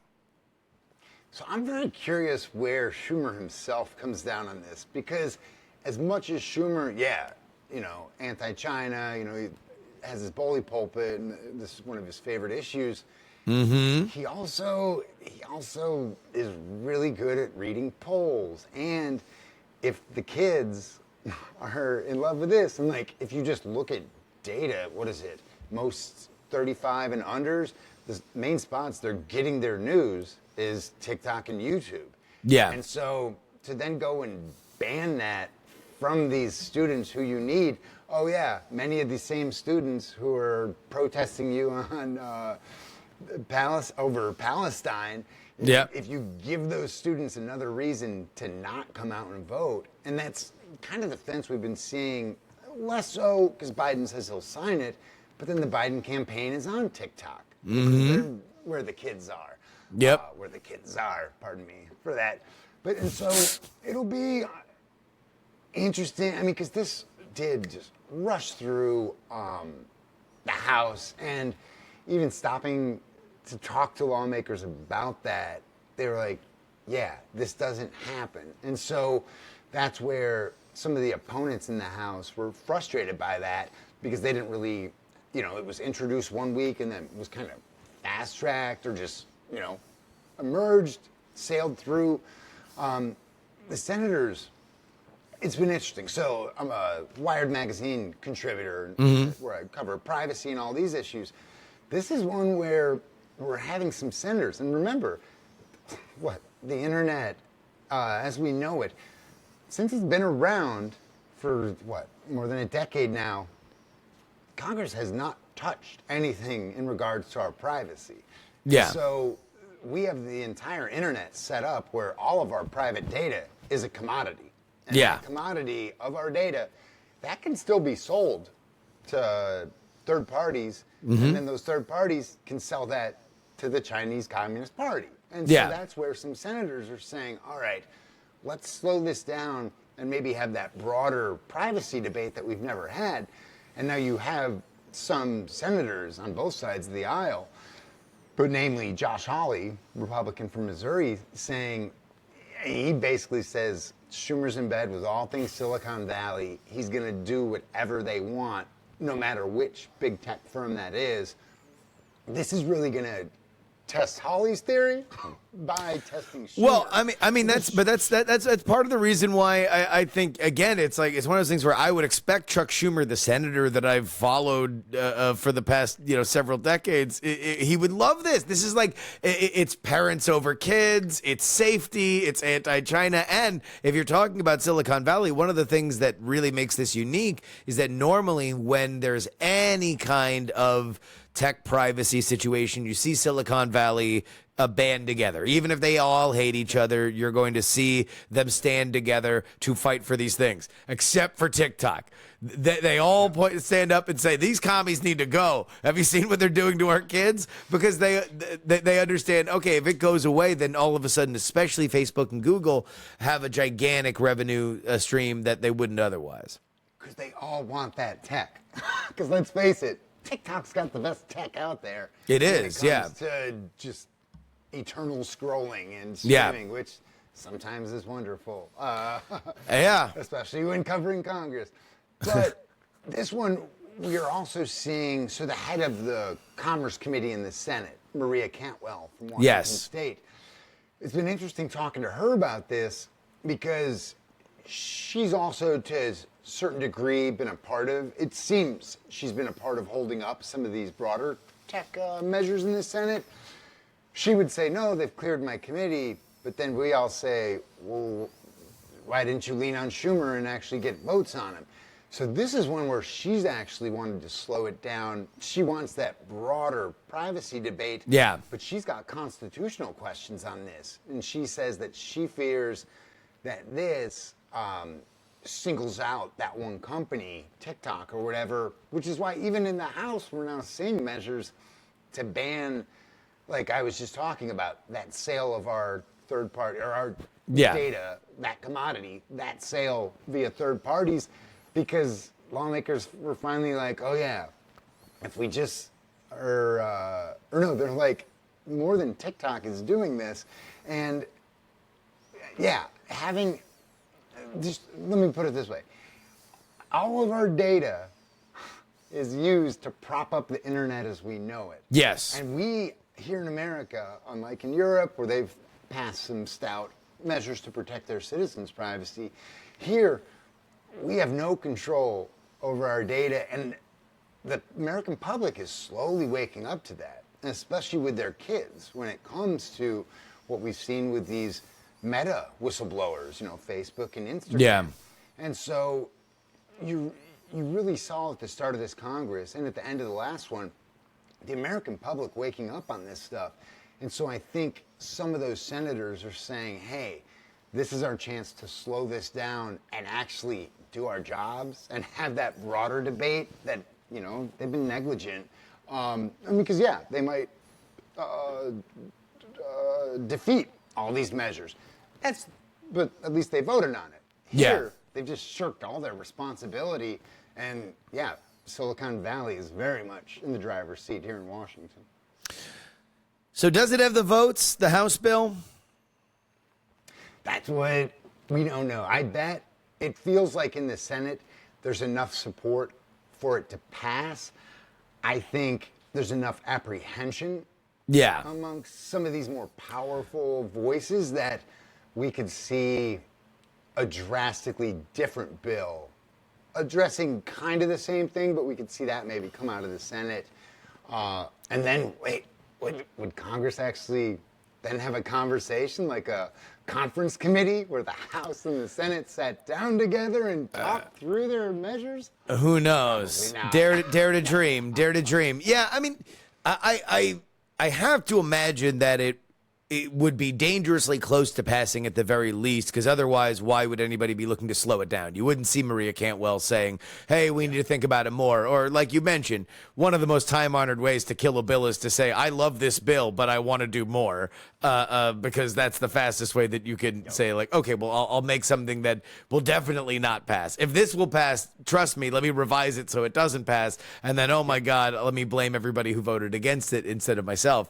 Speaker 5: So I'm very curious where Schumer himself comes down on this, because as much as Schumer, anti-China, he has his bully pulpit, and this is one of his favorite issues. Mm-hmm. He also is really good at reading polls, and if the kids are in love with this, and if you just look at data, what is it? Most 35 and unders, the main spots they're getting their news is TikTok and YouTube.
Speaker 1: Yeah.
Speaker 5: And so to then go and ban that from these students who you need, many of these same students who are protesting you on over Palestine, if you give those students another reason to not come out and vote, and that's kind of the fence we've been seeing, less so because Biden says he'll sign it, but then the Biden campaign is on TikTok. They're where the kids are.
Speaker 1: Yep.
Speaker 5: Where the kids are, pardon me for that. And so it'll be interesting, because this did just rush through the House, and even stopping to talk to lawmakers about that, they were like, this doesn't happen. And so that's where some of the opponents in the House were frustrated by that, because they didn't really, it was introduced one week and then it was kind of fast-tracked or just, emerged, sailed through. The senators, it's been interesting. So I'm a Wired magazine contributor where I cover privacy and all these issues. This is one where we're having some senators, and remember, the internet, as we know it, since it's been around for more than a decade now, Congress has not touched anything in regards to our privacy.
Speaker 1: Yeah.
Speaker 5: So we have the entire internet set up where all of our private data is a commodity. And
Speaker 1: Yeah.
Speaker 5: the commodity of our data, that can still be sold to third parties, and then those third parties can sell that to the Chinese Communist Party. And so that's where some senators are saying, all right, let's slow this down and maybe have that broader privacy debate that we've never had. And now you have some senators on both sides of the aisle, but namely Josh Hawley, Republican from Missouri, saying, he basically says Schumer's in bed with all things Silicon Valley. He's going to do whatever they want, no matter which big tech firm that is. This is really going to test Hawley's theory by testing Schumer.
Speaker 1: Well, I mean that's part of the reason why I think, again, it's like, it's one of those things where I would expect Chuck Schumer, the senator that I've followed for the past several decades, he would love this. This is like, it's parents over kids, it's safety, it's anti-China, and if you're talking about Silicon Valley, one of the things that really makes this unique is that normally when there's any kind of tech privacy situation, you see Silicon Valley band together. Even if they all hate each other, you're going to see them stand together to fight for these things, except for TikTok. They all stand up and say, these commies need to go. Have you seen what they're doing to our kids? Because they understand, okay, if it goes away, then all of a sudden, especially Facebook and Google, have a gigantic revenue stream that they wouldn't otherwise.
Speaker 5: Because they all want that tech. Because let's face it, TikTok's got the best tech out there.
Speaker 1: It is,
Speaker 5: when it comes to just eternal scrolling and streaming, which sometimes is wonderful. Especially when covering Congress. But this one, we are also seeing, so the head of the Commerce Committee in the Senate, Maria Cantwell from Washington State. It's been interesting talking to her about this because she's also, to a certain degree, been a part of, it seems she's been a part of holding up some of these broader tech measures in the Senate. She would say, no, they've cleared my committee, but then we all say, well, why didn't you lean on Schumer and actually get votes on him? So this is one where she's actually wanted to slow it down. She wants that broader privacy debate.
Speaker 1: Yeah.
Speaker 5: But she's got constitutional questions on this. And she says that she fears that this singles out that one company, TikTok or whatever, which is why even in the House we're now seeing measures to ban, like I was just talking about, that sale of our third party, or our data, that commodity, that sale via third parties, because lawmakers were finally like, oh yeah, if we just, or no, they're like, more than TikTok is doing this. And yeah, having, just let me put it this way. All of our data is used to prop up the internet as we know it.
Speaker 1: Yes.
Speaker 5: And we, here in America, unlike in Europe, where they've passed some stout measures to protect their citizens' privacy, here we have no control over our data, and the American public is slowly waking up to that, and especially with their kids when it comes to what we've seen with these meta whistleblowers, Facebook and Instagram.
Speaker 1: Yeah.
Speaker 5: And so you really saw at the start of this Congress and at the end of the last one, the American public waking up on this stuff. And so I think some of those senators are saying, hey, this is our chance to slow this down and actually do our jobs and have that broader debate that, they've been negligent. Because, they might defeat all these measures. But at least they voted on it. Here, they've just shirked all their responsibility. And, Silicon Valley is very much in the driver's seat here in Washington.
Speaker 1: So does it have the votes, the House bill?
Speaker 5: That's what we don't know. I bet it feels like in the Senate there's enough support for it to pass. I think there's enough apprehension amongst some of these more powerful voices that we could see a drastically different bill addressing kind of the same thing, but we could see that maybe come out of the Senate. And then, would Congress actually then have a conversation, like a conference committee where the House and the Senate sat down together and talked through their measures?
Speaker 1: Who knows? Dare to dream. Dare to dream. Yeah, I mean, I have to imagine that it would be dangerously close to passing at the very least, because otherwise, why would anybody be looking to slow it down? You wouldn't see Maria Cantwell saying, hey, we need to think about it more. Or like you mentioned, one of the most time-honored ways to kill a bill is to say, I love this bill, but I want to do more, because that's the fastest way that you can say, like, okay, well, I'll make something that will definitely not pass. If this will pass, trust me, let me revise it so it doesn't pass. And then, oh, my God, let me blame everybody who voted against it instead of myself.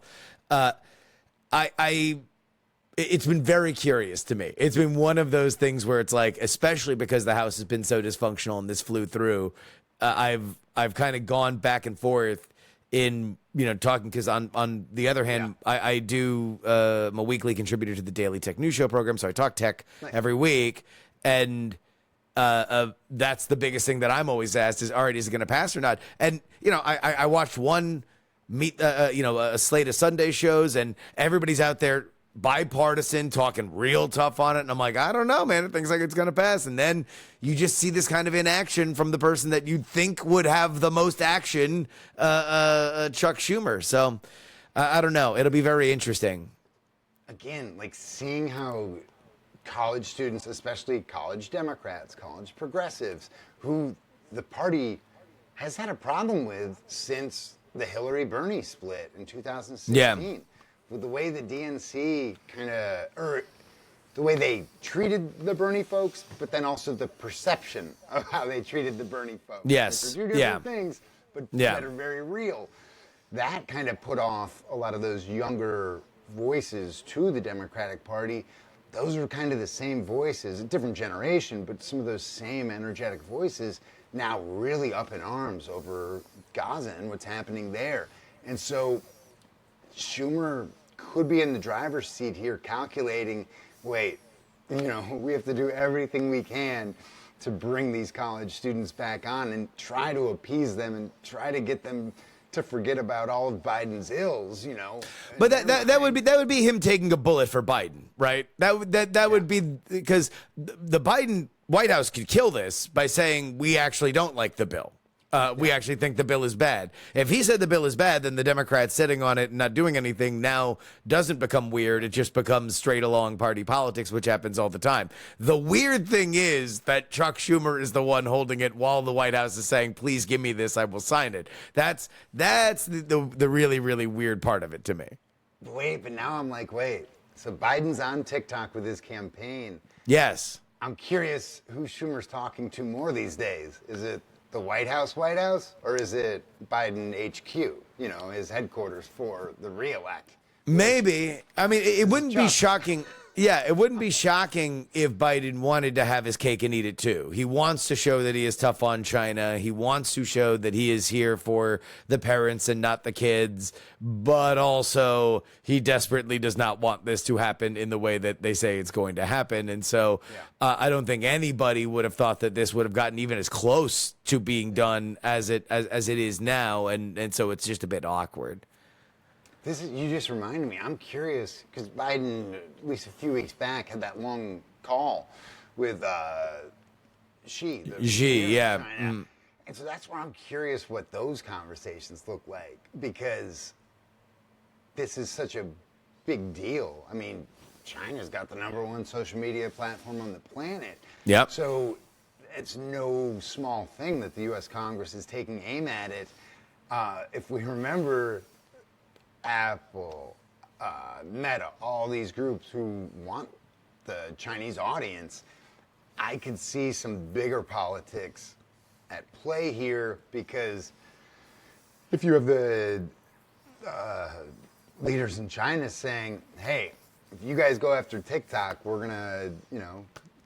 Speaker 1: It's been very curious to me. It's been one of those things where it's like, especially because the House has been so dysfunctional and this flew through, I've kind of gone back and forth in, talking, because on the other hand, I do, I'm a weekly contributor to the Daily Tech News Show program, so I talk tech every week, and that's the biggest thing that I'm always asked is, all right, is it going to pass or not? And, I watched one a slate of Sunday shows, and everybody's out there bipartisan talking real tough on it. And I'm like, I don't know, man. It thinks like it's going to pass. And then you just see this kind of inaction from the person that you'd think would have the most action, Chuck Schumer. So I don't know. It'll be very interesting.
Speaker 5: Again, like seeing how college students, especially college Democrats, college progressives, who the party has had a problem with since the Hillary-Bernie split in 2016.
Speaker 1: Yeah.
Speaker 5: With the way the DNC or the way they treated the Bernie folks, but then also the perception of how they treated the Bernie folks.
Speaker 1: Yes.
Speaker 5: They're two different things, but that are very real. That kind of put off a lot of those younger voices to the Democratic Party. Those are kind of the same voices, a different generation, but some of those same energetic voices now really up in arms over Gaza and what's happening there. And so Schumer could be in the driver's seat here calculating, wait, we have to do everything we can to bring these college students back on and try to appease them and try to get them to forget about all of Biden's ills,
Speaker 1: But that would be him taking a bullet for Biden, right? That would be, because the Biden White House could kill this by saying we actually don't like the bill. We actually think the bill is bad. If he said the bill is bad, then the Democrats sitting on it and not doing anything now doesn't become weird. It just becomes straight along party politics, which happens all the time. The weird thing is that Chuck Schumer is the one holding it while the White House is saying, please give me this, I will sign it. That's the really, really weird part of it to me.
Speaker 5: But now I'm like, so Biden's on TikTok with his campaign.
Speaker 1: Yes.
Speaker 5: I'm curious who Schumer's talking to more these days. Is it the White House, or is it Biden HQ, his headquarters for the re-elect?
Speaker 1: Maybe. I mean, it wouldn't be shocking. Yeah, it wouldn't be shocking if Biden wanted to have his cake and eat it too. He wants to show that he is tough on China. He wants to show that he is here for the parents and not the kids. But also, he desperately does not want this to happen in the way that they say it's going to happen. And so I don't think anybody would have thought that this would have gotten even as close to being done as it is now. And so it's just a bit awkward.
Speaker 5: You just reminded me. I'm curious because Biden, at least a few weeks back, had that long call with Xi.
Speaker 1: Yeah.
Speaker 5: And so that's where I'm curious what those conversations look like, because this is such a big deal. I mean, China's got the #1 social media platform on the planet.
Speaker 1: Yep.
Speaker 5: So it's no small thing that the U.S. Congress is taking aim at it. If we remember, Apple, Meta, all these groups who want the Chinese audience, I could see some bigger politics at play here, because if you have the leaders in China saying, hey, if you guys go after TikTok, we're going to,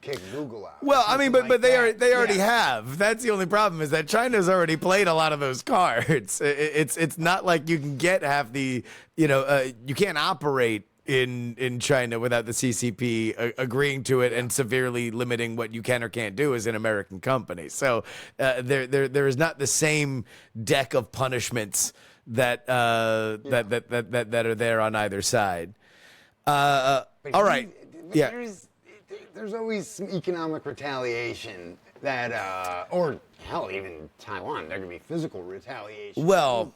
Speaker 5: kick Google out.
Speaker 1: Well, I mean, but they already have. That's the only problem, is that China's already played a lot of those cards. It's not like you can get half the, you can't operate in China without the CCP agreeing to it and severely limiting what you can or can't do as an American company. So there is not the same deck of punishments that that are there on either side. All right.
Speaker 5: There's always some economic retaliation that, or hell, even Taiwan, there could be physical retaliation.
Speaker 1: Well,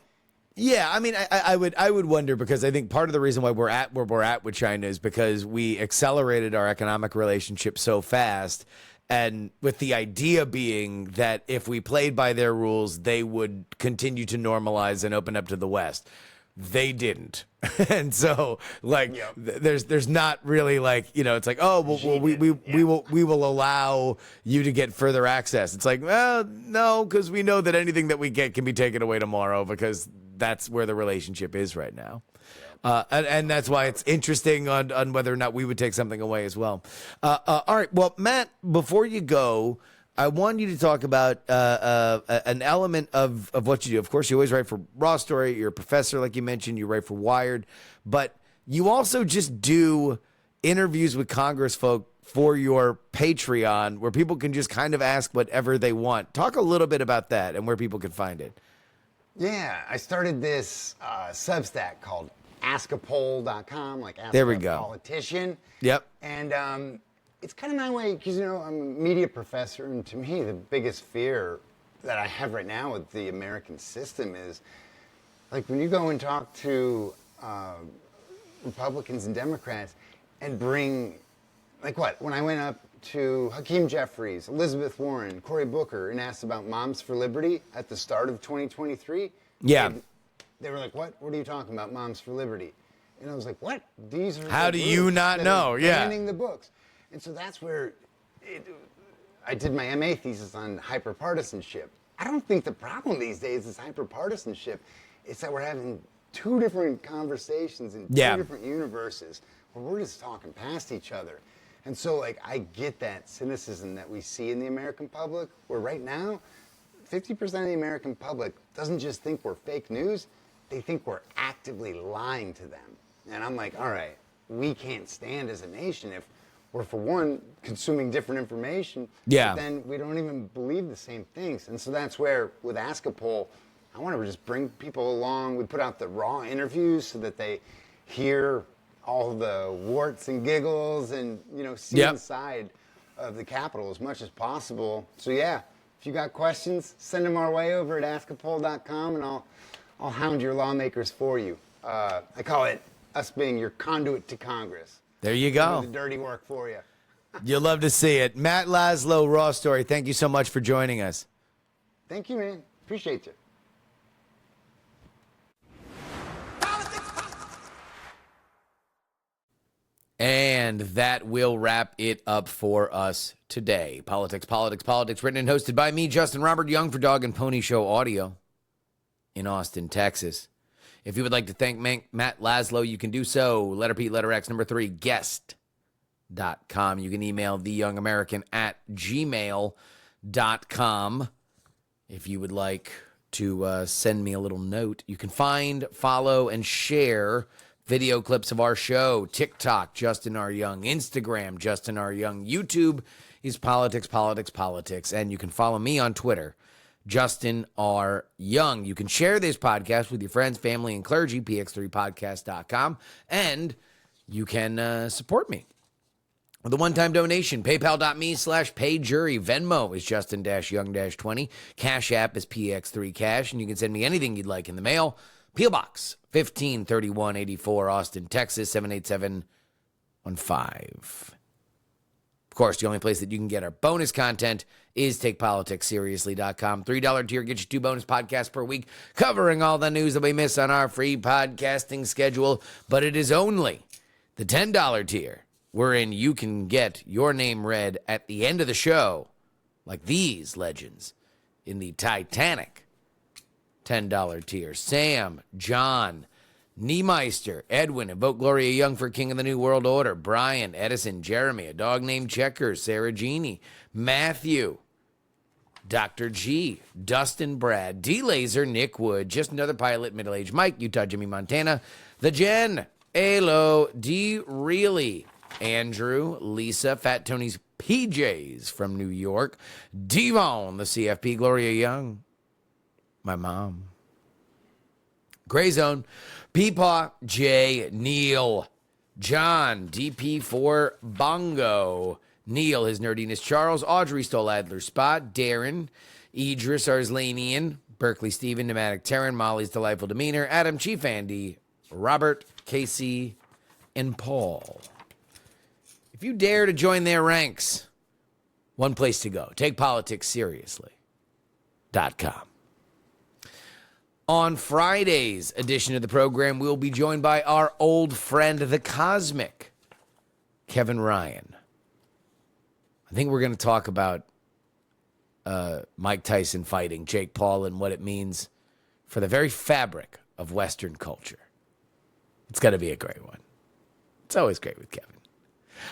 Speaker 1: Yeah, I mean, I would wonder, because I think part of the reason why we're at where we're at with China is because we accelerated our economic relationship so fast, and with the idea being that if we played by their rules, they would continue to normalize and open up to the West. They didn't, and so like there's not really like, you know, it's like, oh well we will allow you to get further access. It's like, well, no, because we know that anything that we get can be taken away tomorrow, because that's where the relationship is right now. And that's why it's interesting on whether or not we would take something away as well. All right. Well, Matt, before you go, I want you to talk about an element of what you do. Of course, you always write for Raw Story. You're a professor, like you mentioned. You write for Wired. But you also just do interviews with Congress folk for your Patreon, where people can just kind of ask whatever they want. Talk a little bit about that and where people can find it.
Speaker 5: Yeah, I started this Substack called askapol.com, like ask
Speaker 1: There we
Speaker 5: a
Speaker 1: go.
Speaker 5: politician.
Speaker 1: Yep.
Speaker 5: And it's kind of my way, because, you know, I'm a media professor, and to me, the biggest fear that I have right now with the American system is, like, when you go and talk to Republicans and Democrats and bring, like what? When I went up to Hakeem Jeffries, Elizabeth Warren, Cory Booker, and asked about Moms for Liberty at the start of 2023.
Speaker 1: Yeah.
Speaker 5: They were like, what? What are you talking about, Moms for Liberty? And I was like, what? These are
Speaker 1: How do you not know? Yeah.
Speaker 5: banning the books. And so that's where I did my MA thesis on hyperpartisanship. I don't think the problem these days is hyperpartisanship. It's that we're having two different conversations in two different universes where we're just talking past each other. And so, like, I get that cynicism that we see in the American public, where right now, 50% of the American public doesn't just think we're fake news, they think we're actively lying to them. And I'm like, all right, we can't stand as a nation if we're, for one, consuming different information, but then we don't even believe the same things. And so that's where, with Ask a Poll, I want to just bring people along. We put out the raw interviews so that they hear all the warts and giggles and, you know, see inside of the Capitol as much as possible. So yeah, if you got questions, send them our way over at askapol.com, and I'll hound your lawmakers for you. I call it us being your conduit to Congress.
Speaker 1: There you go.
Speaker 5: Do the dirty work for you.
Speaker 1: You'll love to see it. Matt Laslo, Raw Story, thank you so much for joining us.
Speaker 5: Thank you, man. Appreciate you.
Speaker 1: And that will wrap it up for us today. Politics, written and hosted by me, Justin Robert Young, for Dog and Pony Show Audio in Austin, Texas. If you would like to thank Matt Laslo, you can do so. Letter P, letter X, number 3, guest.com. You can email theyoungamerican@gmail.com. If you would like to send me a little note, you can find, follow, and share video clips of our show. TikTok, Justin R. Young. Instagram, Justin R. Young. YouTube is Politics. And you can follow me on Twitter, Justin R. Young. You can share this podcast with your friends, family, and clergy, px3podcast.com. And you can support me with a one-time donation, paypal.me/payjury. Venmo is Justin-Young-20. Cash App is PX3Cash. And you can send me anything you'd like in the mail. P.O. Box 153184, Austin, Texas 78715. Of course, the only place that you can get our bonus content is TakePoliticsSeriously.com. $3 tier gets you 2 bonus podcasts per week, covering all the news that we miss on our free podcasting schedule. But it is only the $10 tier, wherein you can get your name read at the end of the show, like these legends in the Titanic $10 tier. Sam, John, Niemeister, Edwin, Invoke Gloria Young for King of the New World Order, Brian, Edison, Jeremy, A Dog Named Checkers, Sarah Jeannie, Matthew, Dr. G, Dustin, Brad, D-Laser, Nick Wood, Just Another Pilot, Middle-Aged Mike, Utah, Jimmy Montana, The Jen, Alo, D. Reilly, Andrew, Lisa, Fat Tony's PJs from New York, Devon, the CFP, Gloria Young, my mom, Gray Zone, Peepaw, J, Neil, John, DP4, Bongo, Neil, his nerdiness, Charles, Audrey, Stoll Adler, Spot, Darren, Idris, Arslanian, Berkeley Steven, Pneumatic Terran, Molly's Delightful Demeanor, Adam, Chief Andy, Robert, Casey, and Paul. If you dare to join their ranks, one place to go. TakePoliticsSeriously.com. On Friday's edition of the program, we'll be joined by our old friend, the Cosmic, Kevin Ryan. I think we're going to talk about Mike Tyson fighting Jake Paul and what it means for the very fabric of Western culture. It's going to be a great one. It's always great with Kevin.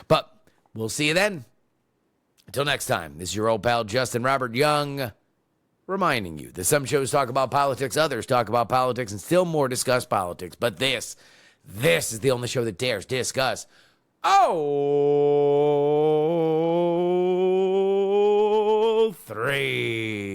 Speaker 1: But we'll see you then. Until next time, this is your old pal Justin Robert Young, reminding you that some shows talk about politics, others talk about politics, and still more discuss politics. But this is the only show that dares discuss three.